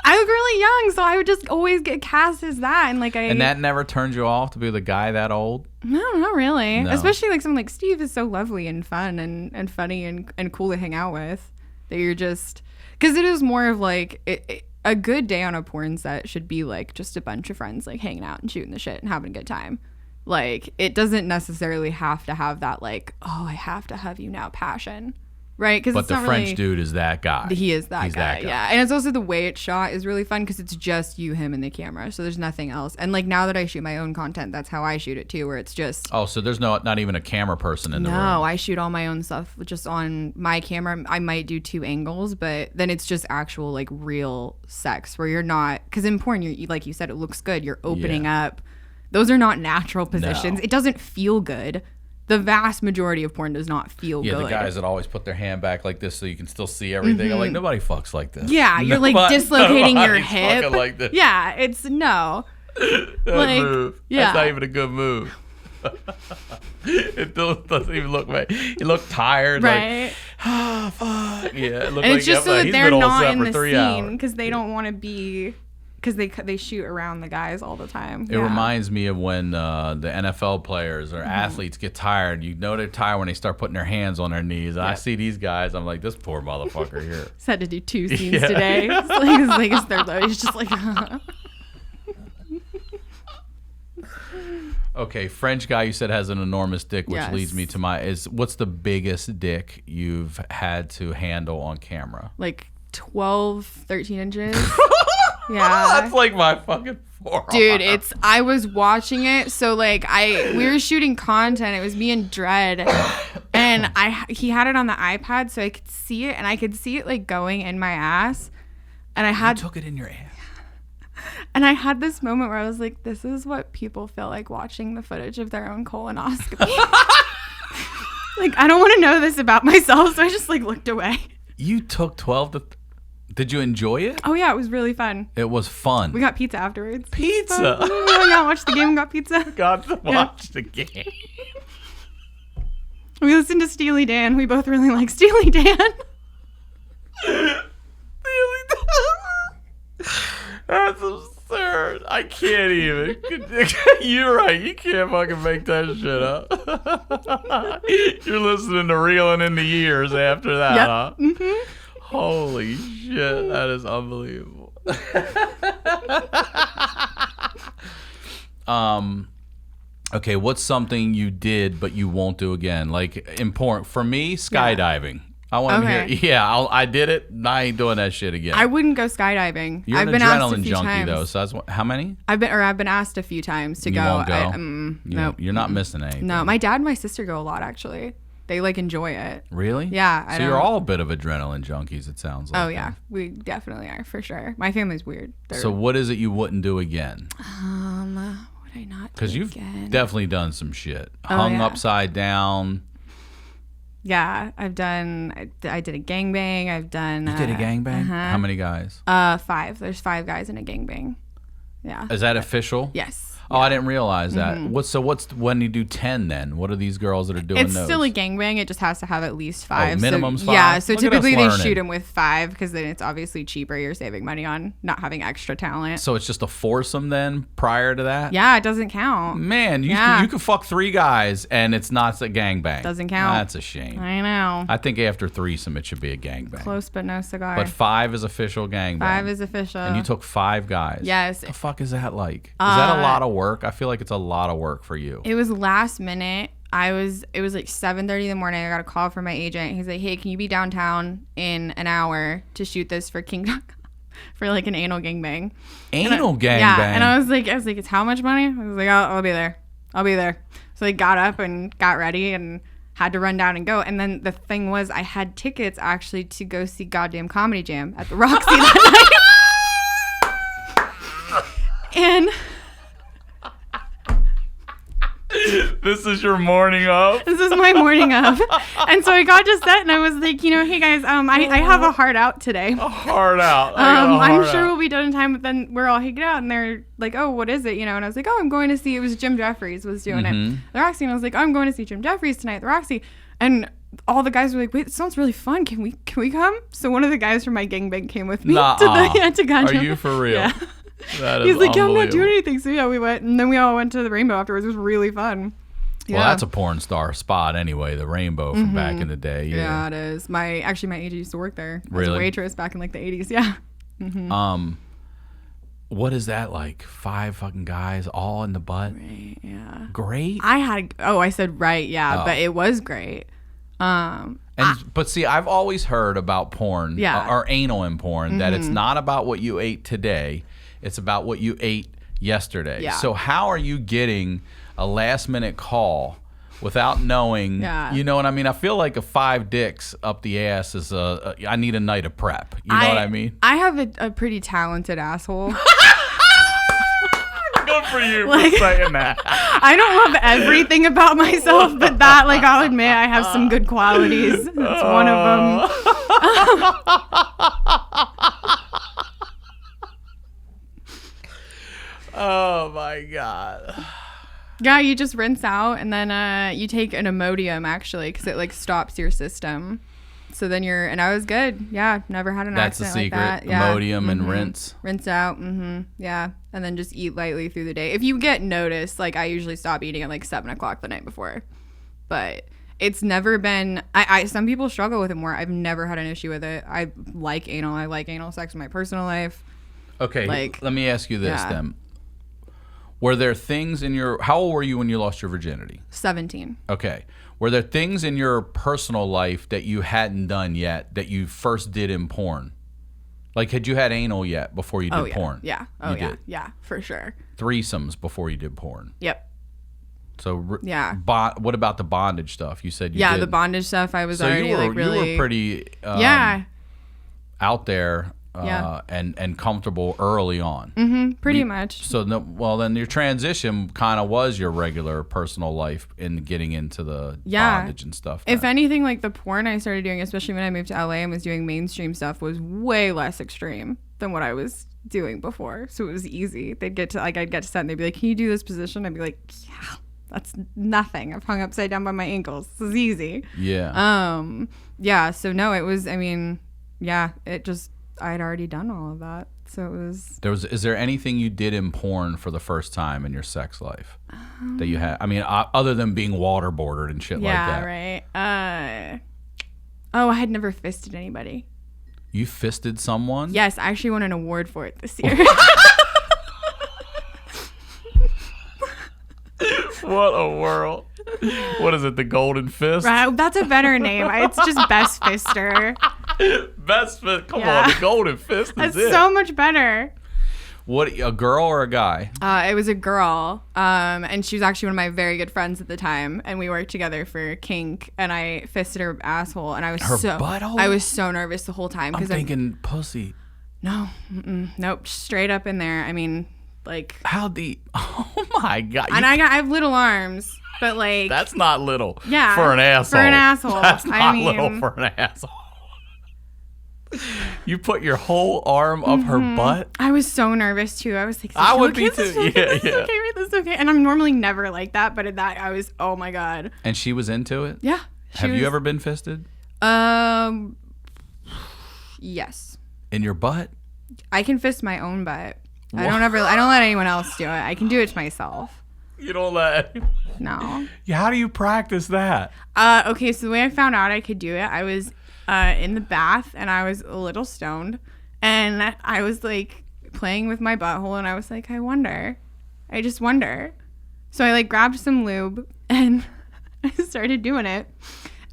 I was really young, so I would just always get cast as that, and that never turned you off to be the guy that old? No, not really. No. Especially like someone like Steve is so lovely and fun and funny and cool to hang out with, that you're just, because it is more of like a good day on a porn set should be like just a bunch of friends like hanging out and shooting the shit and having a good time. Like it doesn't necessarily have to have that like, oh, I have to have you now passion. Right, because but the French dude is that guy. He is that He's guy. that guy. Yeah, and it's also the way it's shot is really fun because it's just you, him, and the camera. So there's nothing else. And like now that I shoot my own content, that's how I shoot it too, where it's just. Oh, so there's not even a camera person in the room. No, I shoot all my own stuff just on my camera. I might do 2 angles, but then it's just actual like real sex where you're not, because in porn, you like you said, it looks good. You're opening up. Those are not natural positions. No. It doesn't feel good. The vast majority of porn does not feel good. Yeah, the guys that always put their hand back like this so you can still see everything. I'm like, nobody fucks like this. Yeah, you're like dislocating your hip. Like this. Yeah, it's no. Like, move. Yeah. That's not even a good move. It doesn't even look right. You look tired. Right. Like, oh, fuck. Yeah, it and it's just so that they're not in the scene because they don't want to be... Because they shoot around the guys all the time. It reminds me of when the NFL players or athletes get tired. You know they're tired when they start putting their hands on their knees. And I see these guys, I'm like, this poor motherfucker here. Just had to do 2 scenes today. It's third though. He's just like... Okay, French guy you said has an enormous dick, which leads me to what's the biggest dick you've had to handle on camera? Like 12, 13 inches. Yeah. That's like my fucking forearm. Dude, I was watching it. So like we were shooting content. It was me and Dread. And he had it on the iPad so I could see it, and I could see it like going in my ass. And you took it in your ass. And I had this moment where I was like, this is what people feel like watching the footage of their own colonoscopy. Like, I don't want to know this about myself, so I just like looked away. You took 12 to... Did you enjoy it? Oh, yeah, it was really fun. It was fun. We got pizza afterwards. Pizza? We hung out, watched the game, and got pizza. Got to watch the game. We listened to Steely Dan. We both really like Steely Dan. Steely Dan. That's absurd. I can't even. You're right. You can't fucking make that shit up. You're listening to Reeling in the Years after that, huh? Mm-hmm. Holy shit, that is unbelievable. Okay, what's something you did but you won't do again? Like important for me, skydiving. I want to Okay. hear. Yeah, I did it. I ain't doing that shit again. I wouldn't go skydiving. You're I've an been asked a adrenaline few junkie, times. though. So that's how many? I've been asked a few times to You go. won't go? Nope. You're not missing anything. No, my dad and my sister go a lot, actually. They like enjoy it. Really? Yeah. So you're all a bit of adrenaline junkies, it sounds like. Oh yeah, we definitely are for sure. My family's weird. So what is it you wouldn't do again? Would I not? Because you've definitely done some shit. Oh, Hung yeah. upside down. Yeah, I've done. I did a gangbang. I've done. You did a gangbang? Uh-huh. How many guys? 5. There's 5 guys in a gangbang. Yeah. Is that official? Yes. Oh, I didn't realize that. What's when you do 10 then? What are these girls that are doing It's those? still a gangbang. It just has to have at least 5. minimum's 5? Yeah. So Look at us typically they learning. shoot them with 5 because then it's obviously cheaper. You're saving money on not having extra talent. So it's just a foursome then prior to that? Yeah, it doesn't count. Man, you could fuck 3 guys and it's not a gangbang. Doesn't count. That's a shame. I know. I think after threesome it should be a gangbang. Close but no cigar. But 5 is official gangbang. 5 is official. And you took 5 guys. Yes. What the fuck is that like? Is that a lot of work? I feel like it's a lot of work for you. It was last minute. It was like 7:30 in the morning. I got a call from my agent. He's like, "Hey, can you be downtown in an hour to shoot this for King for like an anal gangbang?" Anal gangbang? Yeah. And I was like, it's how much money? I was like, I'll be there. I'll be there. So I got up and got ready and had to run down and go. And then the thing was, I had tickets actually to go see goddamn Comedy Jam at the Roxy that night. And This is your morning of? this is my morning of. And so I got to set and I was like, hey guys, I have a hard out today. Hard out. I'm sure we'll be done in time, but then we're all hanging out and they're like, oh, what is it? And I was like, oh, I'm going to see, it was Jim Jeffries was doing it at the Roxy. And I was like, oh, I'm going to see Jim Jeffries tonight at the Roxy. And all the guys were like, wait, it sounds really fun. Can we come? So one of the guys from my gangbang came with me to Gotcha. Are you for real? Yeah. That is He's like, yeah, I'm not unbelievable. doing anything. So yeah, we went and then we all went to the Rainbow afterwards. It was really fun. Well, that's a porn star spot anyway, the Rainbow from back in the day. Yeah, it is. My agent used to work there as Really? a waitress back in like the 80s. Yeah. What is that like? 5 fucking guys all in the butt? Right, yeah. Great. I said right, yeah, but it was great. But see, I've always heard about porn, Yeah. or anal in porn, that it's not about what you ate today, it's about what you ate yesterday. Yeah. So how are you getting a last minute call without knowing? Yeah. You know what I mean? I feel like a 5 dicks up the ass is I need a night of prep. You know what I mean? I have a pretty talented asshole. Good for you Like- for saying that. I don't love everything about myself, but that, like, I'll admit I have some good qualities. That's one of them. Oh my God. Yeah, you just rinse out and then you take an Imodium actually because it like stops your system. So then and I was good. Yeah, never had an That's the accident secret. like that. Yeah. Imodium and rinse. Rinse out. Yeah. And then just eat lightly through the day. If you get noticed, like I usually stop eating at like 7 o'clock the night before. But it's never been, some people struggle with it more. I've never had an issue with it. I like anal. I like anal sex in my personal life. Okay, Like, let me ask you this yeah. then. Were there things how old were you when you lost your virginity? 17. Okay. Were there things in your personal life that you hadn't done yet that you first did in porn? Like, had you had anal yet before you did porn? Yeah. Oh, You yeah. did. Yeah, for sure. Threesomes before you did porn. Yep. So, Yeah. What about the bondage stuff? You said you did. The bondage stuff, I was So already you were, like really. you were pretty yeah. out there Yeah. and comfortable early on. Pretty much. So then your transition kind of was your regular personal life in getting into the bondage and stuff. If then. anything, like the porn I started doing, especially when I moved to LA and was doing mainstream stuff, was way less extreme than what I was doing before. So it was easy. I'd get to set and they'd be like, "Can you do this position?" I'd be like, "Yeah, that's nothing. I've hung upside down by my ankles. This is easy." Yeah. Yeah. So no, it was. I mean, yeah. It just I'd already done all of that. So it was. Is there anything you did in porn for the first time in your sex life that you had? I mean, other than being waterboarded and shit like that. Yeah. Right. I had never fisted anybody. You fisted someone? Yes, I actually won an award for it this year. What a world. What is it, the Golden Fist? Right, that's a better name. It's just Best Fister. Best Fist. Come on, the Golden Fist is That's it. so much better. What, a girl or a guy? It was a girl, and she was actually one of my very good friends at the time, and we worked together for kink, and I fisted her asshole, and I was butthole? I was so nervous the whole time. I'm thinking pussy. No, nope, straight up in there. I mean, like, how deep? Oh my God. And I have little arms, but like, that's not little. Yeah, for an asshole. For an asshole. That's not little for an asshole. You put your whole arm up her butt? I was so nervous too. I was like, I would be too. This is okay. And I'm normally never like that, but in that I was, oh my God. And she was into it? Yeah. Have you ever been fisted? Yes. In your butt? I can fist my own butt. I don't let anyone else do it. I can do it to myself. You don't let anyone? No. Yeah, how do you practice that? Okay, so the way I found out I could do it, I was in the bath and I was a little stoned and I was like playing with my butthole and I was like, I just wonder. So I like grabbed some lube and I started doing it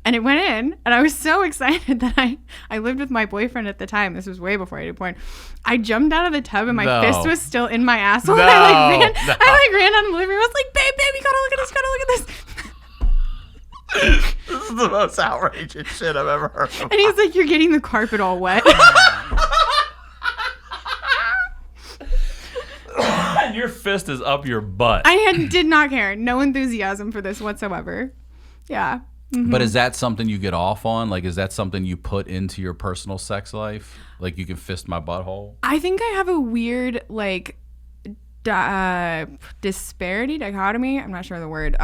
and it went in and I was so excited that I lived with my boyfriend at the time. This was way before I did porn. I jumped out of the tub and my fist was still in my asshole. No, I ran out of the living room. I was like, babe, you gotta look at this. This is the most outrageous shit I've ever heard of. And he's like, you're getting the carpet all wet. And your fist is up your butt. I did not care. No enthusiasm for this whatsoever. Yeah. Mm-hmm. But is that something you get off on? Like, is that something you put into your personal sex life? Like, you can fist my butthole? I think I have a weird, like, dichotomy. I'm not sure of the word.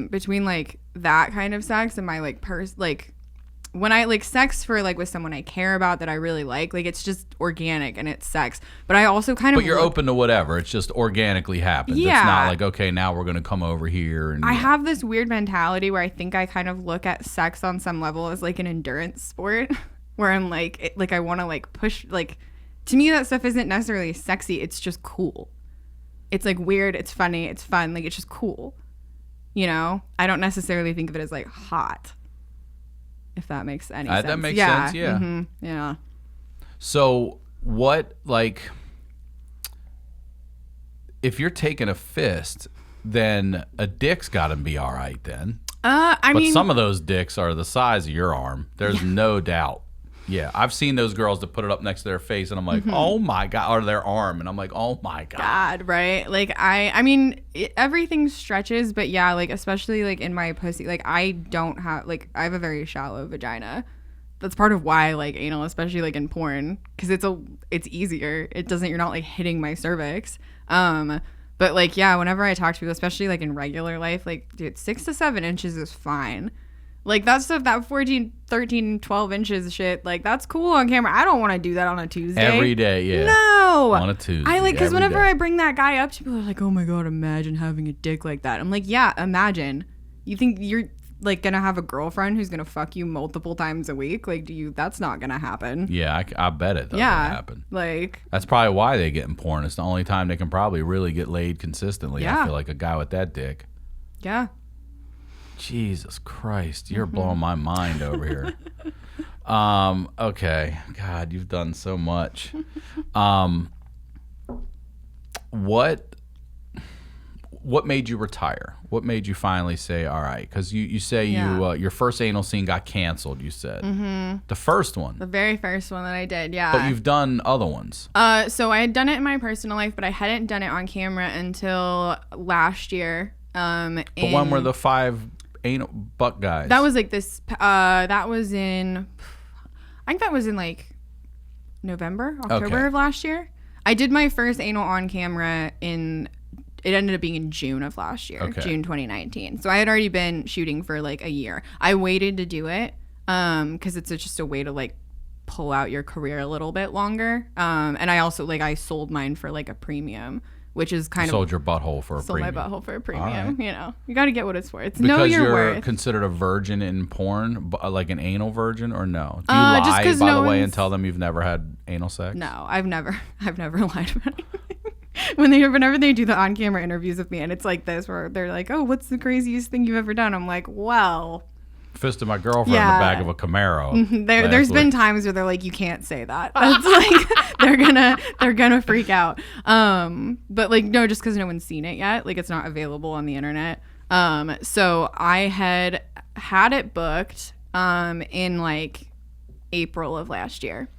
Between, like, that kind of sex and my, like, when I like sex for like with someone I care about that I really like it's just organic and it's sex. But I also kind of. But you're open to whatever. It's just organically happens. Yeah. It's not like, okay, now we're gonna come over here. And I have this weird mentality where I think I kind of look at sex on some level as like an endurance sport, where I'm like I want to like push like. To me, that stuff isn't necessarily sexy. It's just cool. It's like weird. It's funny. It's fun. Like it's just cool. You know, I don't necessarily think of it as like hot. If that makes any sense. That makes sense, yeah. Mm-hmm. Yeah. So what, like, if you're taking a fist, then a dick's got to be all right then. I mean, some of those dicks are the size of your arm. There's no doubt. Yeah, I've seen those girls that put it up next to their face, and I'm like, oh my God, or their arm, and I'm like, oh my God. Right? Like, I mean, everything stretches, but yeah, like, especially, like, in my pussy, like, I don't have, like, I have a very shallow vagina. That's part of why I like anal, especially, like, in porn, because it's easier. You're not, like, hitting my cervix. But, like, yeah, whenever I talk to people, especially, like, in regular life, like, dude, 6 to 7 inches is fine. Like, that stuff, that 14, 13, 12 inches shit, like, that's cool on camera. I don't want to do that on a Tuesday. Every day, yeah. No. On a Tuesday. I like, because whenever day. I bring that guy up, people are like, oh my God, imagine having a dick like that. I'm like, yeah, imagine. You think you're, like, going to have a girlfriend who's going to fuck you multiple times a week? Like, that's not going to happen. Yeah, I bet it doesn't happen. Like. That's probably why they get in porn. It's the only time they can probably really get laid consistently. Yeah. I feel like a guy with that dick. Yeah. Jesus Christ, you're blowing my mind over here. Okay. God, you've done so much. What made you retire? What made you finally say, all right? Because you say your first anal scene got canceled, you said. Mm-hmm. The first one. The very first one that I did, yeah. But you've done other ones. So I had done it in my personal life, but I hadn't done it on camera until last year. But when were the 5 anal butt guys? That was like this, that was in, I think that was in like October of last year. I did my first anal on camera it ended up being in June of last year, June 2019. So I had already been shooting for like a year. I waited to do it because it's just a way to like pull out your career a little bit longer. And I also I sold mine for like a premium, which is kind sold your butthole for a sold premium. my butthole for a premium. Right. You know, you got to get what it's worth. Because know your you're worth. Considered a virgin in porn, like an anal virgin, or no? Do you lie, by the way, and tell them you've never had anal sex? No, I've never lied about anything. whenever they do the on-camera interviews with me, and it's like this, where they're like, "Oh, what's the craziest thing you've ever done?" I'm like, "Well." Fisted my girlfriend in the back of a Camaro. There's been times where they're like, you can't say that. That's like they're gonna freak out. But like no, just because no one's seen it yet. Like it's not available on the internet. So I had it booked in like April of last year,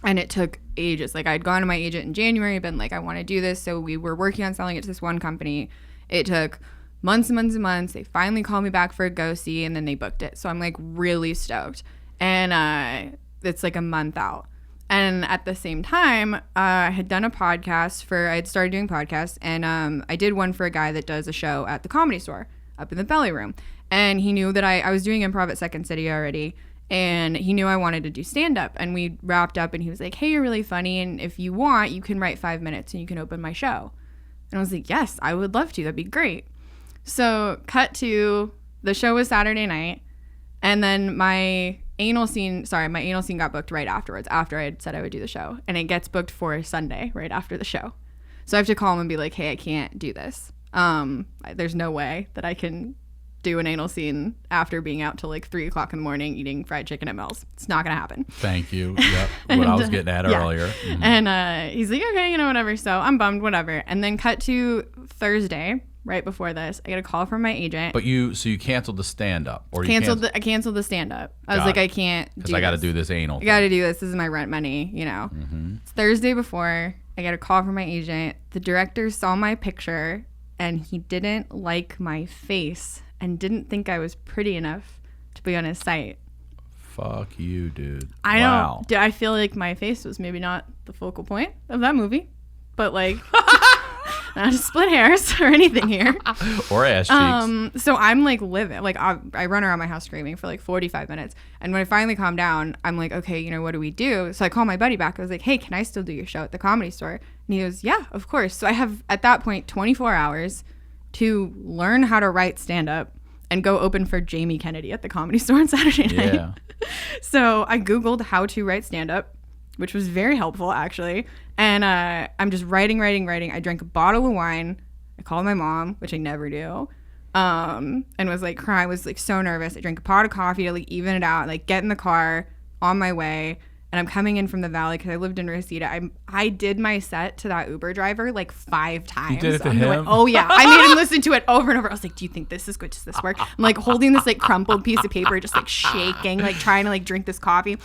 and it took ages. Like I'd gone to my agent in January, been like, I want to do this. So we were working on selling it to this one company. It took months and months and months. They finally called me back for a go-see, and then they booked it. So I'm like really stoked. And it's like a month out. And at the same time, I had done a podcast I had started doing podcasts, and I did one for a guy that does a show at the Comedy Store up in the Belly Room. And he knew that I was doing improv at Second City already, and he knew I wanted to do stand-up. And we wrapped up, and he was like, hey, you're really funny, and if you want, you can write 5 minutes, and you can open my show. And I was like, yes, I would love to. That'd be great. So cut to the show was Saturday night, and then my anal scene got booked right afterwards, after I had said I would do the show, and it gets booked for Sunday right after the show. So I have to call him and be like, hey, I can't do this. There's no way that I can do an anal scene after being out till like 3 o'clock in the morning eating fried chicken at Mel's. It's not gonna happen. Thank you. Yep. What I was getting at earlier. Mm-hmm. And he's like, okay, whatever. So I'm bummed, whatever. And then cut to Thursday. Right before this, I get a call from my agent. But you canceled the stand-up, or I canceled the stand-up. I was like, I can't do this. Because I got to do this anal. I got to do this. This is my rent money, Mm-hmm. It's Thursday before. I get a call from my agent. The director saw my picture, and he didn't like my face and didn't think I was pretty enough to be on his site. Fuck you, dude. I know. I feel like my face was maybe not the focal point of that movie, but like... Not to split hairs or anything here. Or ass cheeks. So I'm like living. Like I run around my house screaming for like 45 minutes. And when I finally calm down, I'm like, okay, what do we do? So I call my buddy back. I was like, hey, can I still do your show at the Comedy Store? And he goes, yeah, of course. So I have, at that point, 24 hours to learn how to write stand-up and go open for Jamie Kennedy at the Comedy Store on Saturday night. Yeah. So I Googled how to write stand-up, which was very helpful, actually. And I'm just writing. I drank a bottle of wine. I called my mom, which I never do, and was like crying. I was like so nervous. I drank a pot of coffee to like even it out, like get in the car on my way. And I'm coming in from the Valley because I lived in Reseda. I did my set to that Uber driver like 5 times. You did it to him? Oh, yeah. I made him listen to it over and over. I was like, do you think this is good? Does this work? I'm like holding this like crumpled piece of paper, just like shaking, like trying to like drink this coffee.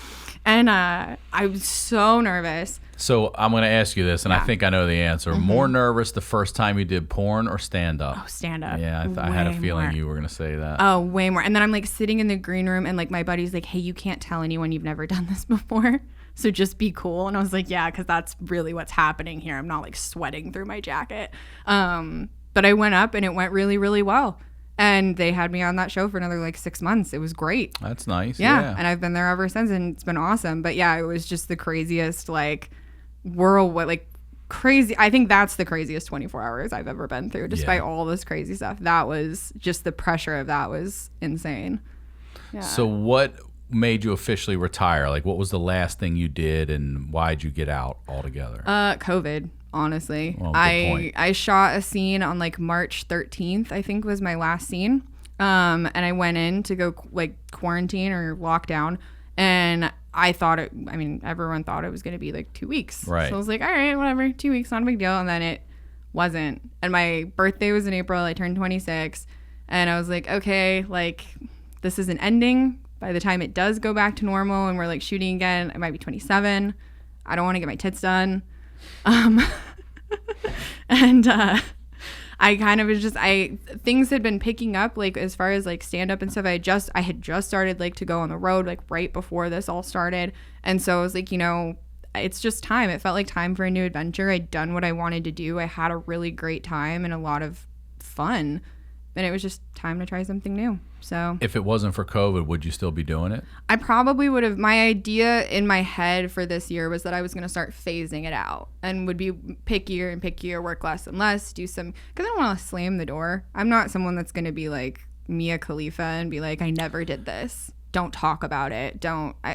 And I was so nervous. So I'm going to ask you this, and I think I know the answer. Mm-hmm. More nervous the first time you did porn or stand-up? Oh, stand-up. Yeah, I had a feeling you were going to say that. Oh, way more. And then I'm like sitting in the green room, and like my buddy's like, hey, you can't tell anyone you've never done this before. So just be cool. And I was like, yeah, because that's really what's happening here. I'm not like sweating through my jacket. But I went up, and it went really, really well. And they had me on that show for another like 6 months. It was great. That's nice. Yeah. And I've been there ever since, and it's been awesome. But yeah, it was just the craziest like whirlwind, like crazy. I think that's the craziest 24 hours I've ever been through, despite all this crazy stuff. That was just, the pressure of that was insane. Yeah. So what made you officially retire? Like, what was the last thing you did, and why'd you get out altogether? COVID. Honestly, well, I shot a scene on like March 13th, I think was my last scene. And I went in to go like quarantine or lockdown, and everyone thought it was going to be like 2 weeks. Right. So I was like, all right, whatever, 2 weeks, not a big deal. And then it wasn't. And my birthday was in April. I turned 26, and I was like, okay, like this isn't ending. By the time it does go back to normal and we're like shooting again, I might be 27. I don't want to get my tits done. And I kind of was just, things had been picking up, like as far as like stand up and stuff. I had just started like to go on the road like right before this all started. And so I was like, it's just time. It felt like time for a new adventure. I'd done what I wanted to do. I had a really great time and a lot of fun. And it was just time to try something new. So if it wasn't for COVID, would you still be doing it? I probably would have. My idea in my head for this year was that I was going to start phasing it out and would be pickier and pickier, work less and less, do some, because I don't want to slam the door. I'm not someone that's going to be like Mia Khalifa and be like, I never did this. Don't talk about it.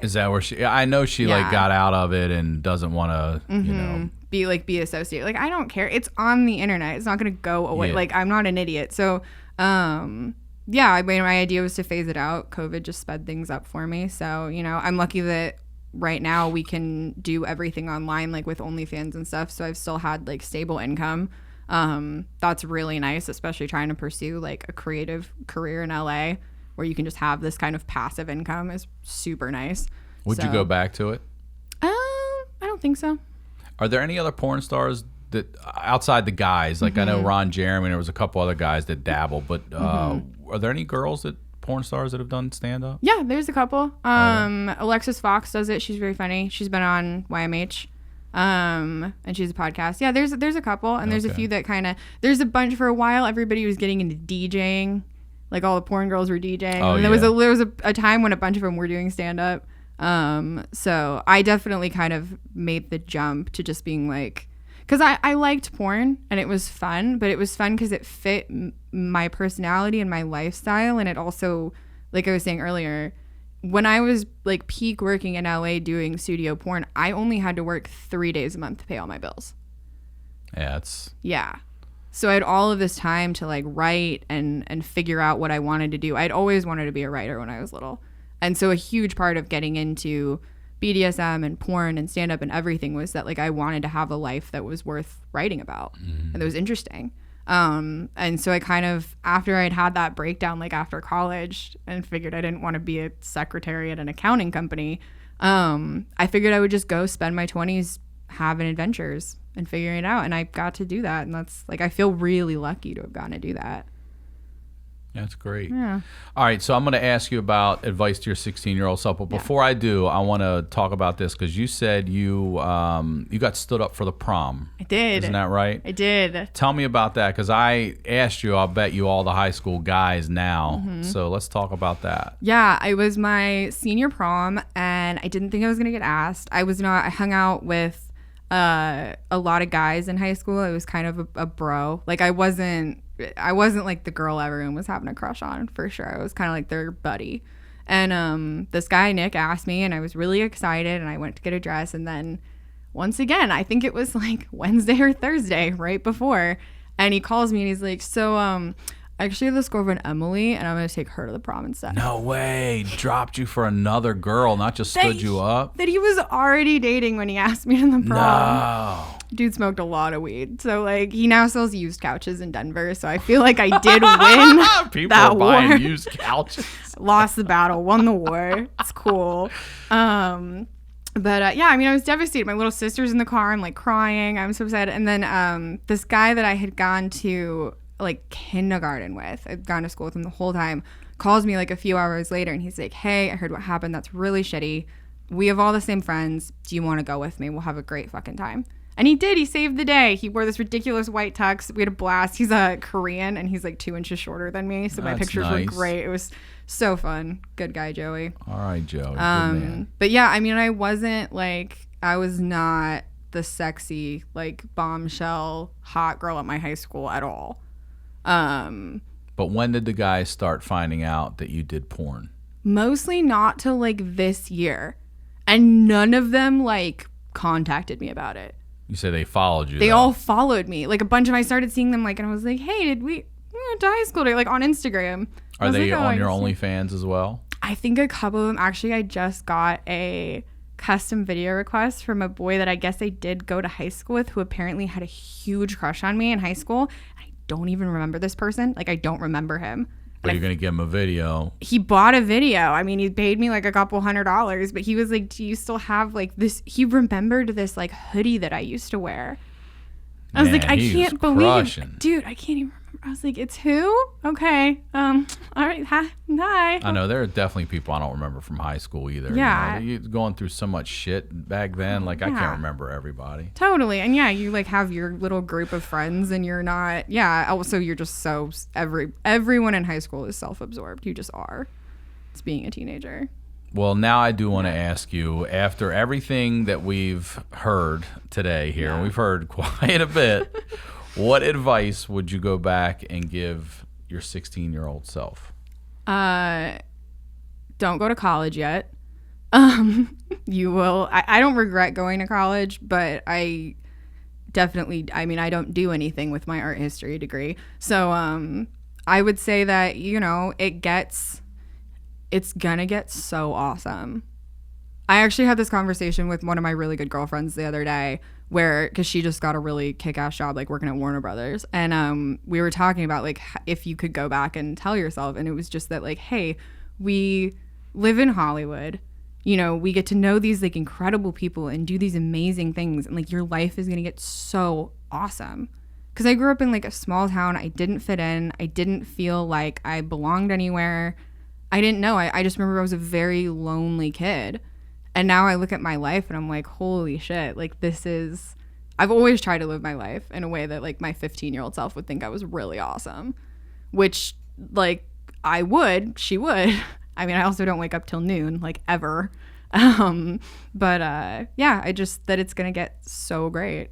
Is that where I know she like got out of it and doesn't want to, be associated. Like, I don't care. It's on the internet. It's not going to go away. Yeah. Like, I'm not an idiot. So, yeah, I mean, my idea was to phase it out. COVID just sped things up for me. So, you know, I'm lucky that right now we can do everything online, like with OnlyFans and stuff. So I've still had like stable income. That's really nice, especially trying to pursue like a creative career in LA where you can just have this kind of passive income is super nice. Would you go back to it? I don't think so. Are there any other porn stars that outside the guys? Like I know Ron Jeremy, there was a couple other guys that dabble, but are there any girls that porn stars that have done stand up? Yeah, there's a couple. Alexis Fox does it. She's very funny. She's been on YMH. And she's a podcast. Yeah, there's a couple, and there's a few that kind of, there's a bunch. For a while everybody was getting into DJing, like all the porn girls were DJing. And there was a time when a bunch of them were doing stand up. So I definitely kind of made the jump to just being like, because I liked porn and it was fun, but it was fun because it fit my personality and my lifestyle. And it also, like I was saying earlier, when I was like peak working in LA doing studio porn, I only had to work 3 days a month to pay all my bills. Yeah. So I had all of this time to like write and figure out what I wanted to do. I'd always wanted to be a writer when I was little. And so a huge part of getting into BDSM and porn and stand-up and everything was that like I wanted to have a life that was worth writing about and that was interesting. And so I kind of, after I'd had that breakdown, like after college, and figured I didn't want to be a secretary at an accounting company, I figured I would just go spend my 20s having adventures and figuring it out. And I got to do that. And that's like, I feel really lucky to have gotten to do that. That's great. Yeah. All right, so I'm going to ask you about advice to your 16-year-old self. But before I do, I want to talk about this because you said you got stood up for the prom. I did. Isn't that right? I did. Tell me about that because I asked you, I'll bet you all the high school guys now. So let's talk about that. Yeah, I was my senior prom and I didn't think I was going to get asked. I hung out with a lot of guys in high school. I was kind of a bro. Like I wasn't like the girl everyone was having a crush on, for sure. I was kind of like their buddy. And this guy, Nick, asked me, and I was really excited, and I went to get a dress. And then once again, I think it was like Wednesday or Thursday right before, and he calls me, and he's like, so I actually have this girlfriend, Emily, and I'm going to take her to the prom instead. No way. Dropped you for another girl, not just stood you up? That he was already dating when he asked me to the prom. No. Dude smoked a lot of weed. So, like, he now sells used couches in Denver. So I feel like I did win People that are buying war. used couches. Lost the battle, won the war. It's cool. But yeah, I mean, I was devastated. My little sister's in the car. I'm like crying. I'm so sad. And then this guy that I had gone to like kindergarten with, I'd gone to school with him the whole time, calls me like a few hours later. And he's like, hey, I heard what happened. That's really shitty. We have all the same friends. Do you want to go with me? We'll have a great fucking time. And he did. He saved the day. He wore this ridiculous white tux. We had a blast. He's a Korean, and he's like 2 inches shorter than me. So my pictures were great. It was so fun. Good guy, Joey. All right, Joey. Good man. But yeah, I mean, I was not the sexy, like, bombshell hot girl at my high school at all. But when did the guys start finding out that you did porn? Mostly not till like this year. And none of them like contacted me about it. You say they followed you. They all followed me. Like a bunch of them, I started seeing them like, and I was like, hey, we went to high school today, like on Instagram. Are they on your OnlyFans as well? I think a couple of them. Actually, I just got a custom video request from a boy that I guess I did go to high school with, who apparently had a huge crush on me in high school. I don't even remember this person. Like, I don't remember him. But you're going to give him a video. He bought a video. I mean, he paid me like a couple $100, but he was like, do you still have like this? He remembered this like hoodie that I used to wear. I was like, I can't believe it. Dude, I can't even remember. I was like, it's who? Okay. All right. Hi. I know there are definitely people I don't remember from high school either. Yeah. You know, you're going through so much shit back then. Like, I can't remember everybody. Totally. And yeah, you like have your little group of friends and you're not, also you're just so, everyone in high school is self-absorbed. You just are. It's being a teenager. Well, now I do want to ask you, after everything that we've heard today here, and we've heard quite a bit, what advice would you go back and give your 16-year-old self? Don't go to college yet. You will. I don't regret going to college, but I definitely, I mean, I don't do anything with my art history degree. So I would say that, you know, it's gonna get so awesome. I actually had this conversation with one of my really good girlfriends the other day because she just got a really kick-ass job, like working at Warner Brothers. And we were talking about like if you could go back and tell yourself, and it was just that like, hey, we live in Hollywood. You know, we get to know these like incredible people and do these amazing things. And like your life is going to get so awesome. Because I grew up in like a small town. I didn't fit in. I didn't feel like I belonged anywhere. I didn't know. I just remember I was a very lonely kid. And now I look at my life and I'm like, holy shit. Like I've always tried to live my life in a way that like my 15-year-old self would think I was really awesome. Which like she would. I mean, I also don't wake up till noon, like ever. But I just that it's going to get so great.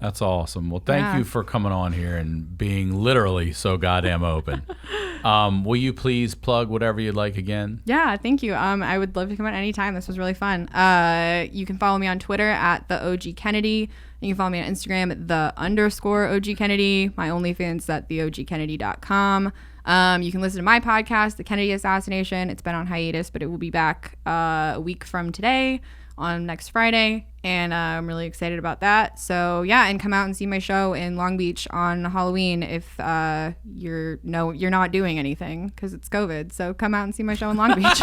That's awesome. Well, thank you for coming on here and being literally so goddamn open. Will you please plug whatever you'd like again? Yeah, thank you. I would love to come on anytime. This was really fun. You can follow me on Twitter at the OG Kennedy. You can follow me on Instagram at _OG Kennedy. My OnlyFans at theogkennedy.com. You can listen to my podcast, The Kennedy Assassination. It's been on hiatus, but it will be back a week from today on next Friday. And I'm really excited about that. So yeah, and come out and see my show in Long Beach on Halloween if you're not doing anything because it's COVID. So come out and see my show in Long Beach.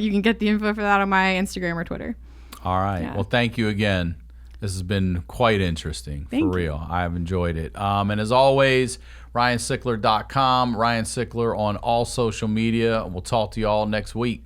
You can get the info for that on my Instagram or Twitter. All right. Yeah. Well, thank you again. This has been quite interesting, for real. I've enjoyed it. And as always, RyanSickler.com, Ryan Sickler on all social media. We'll talk to you all next week.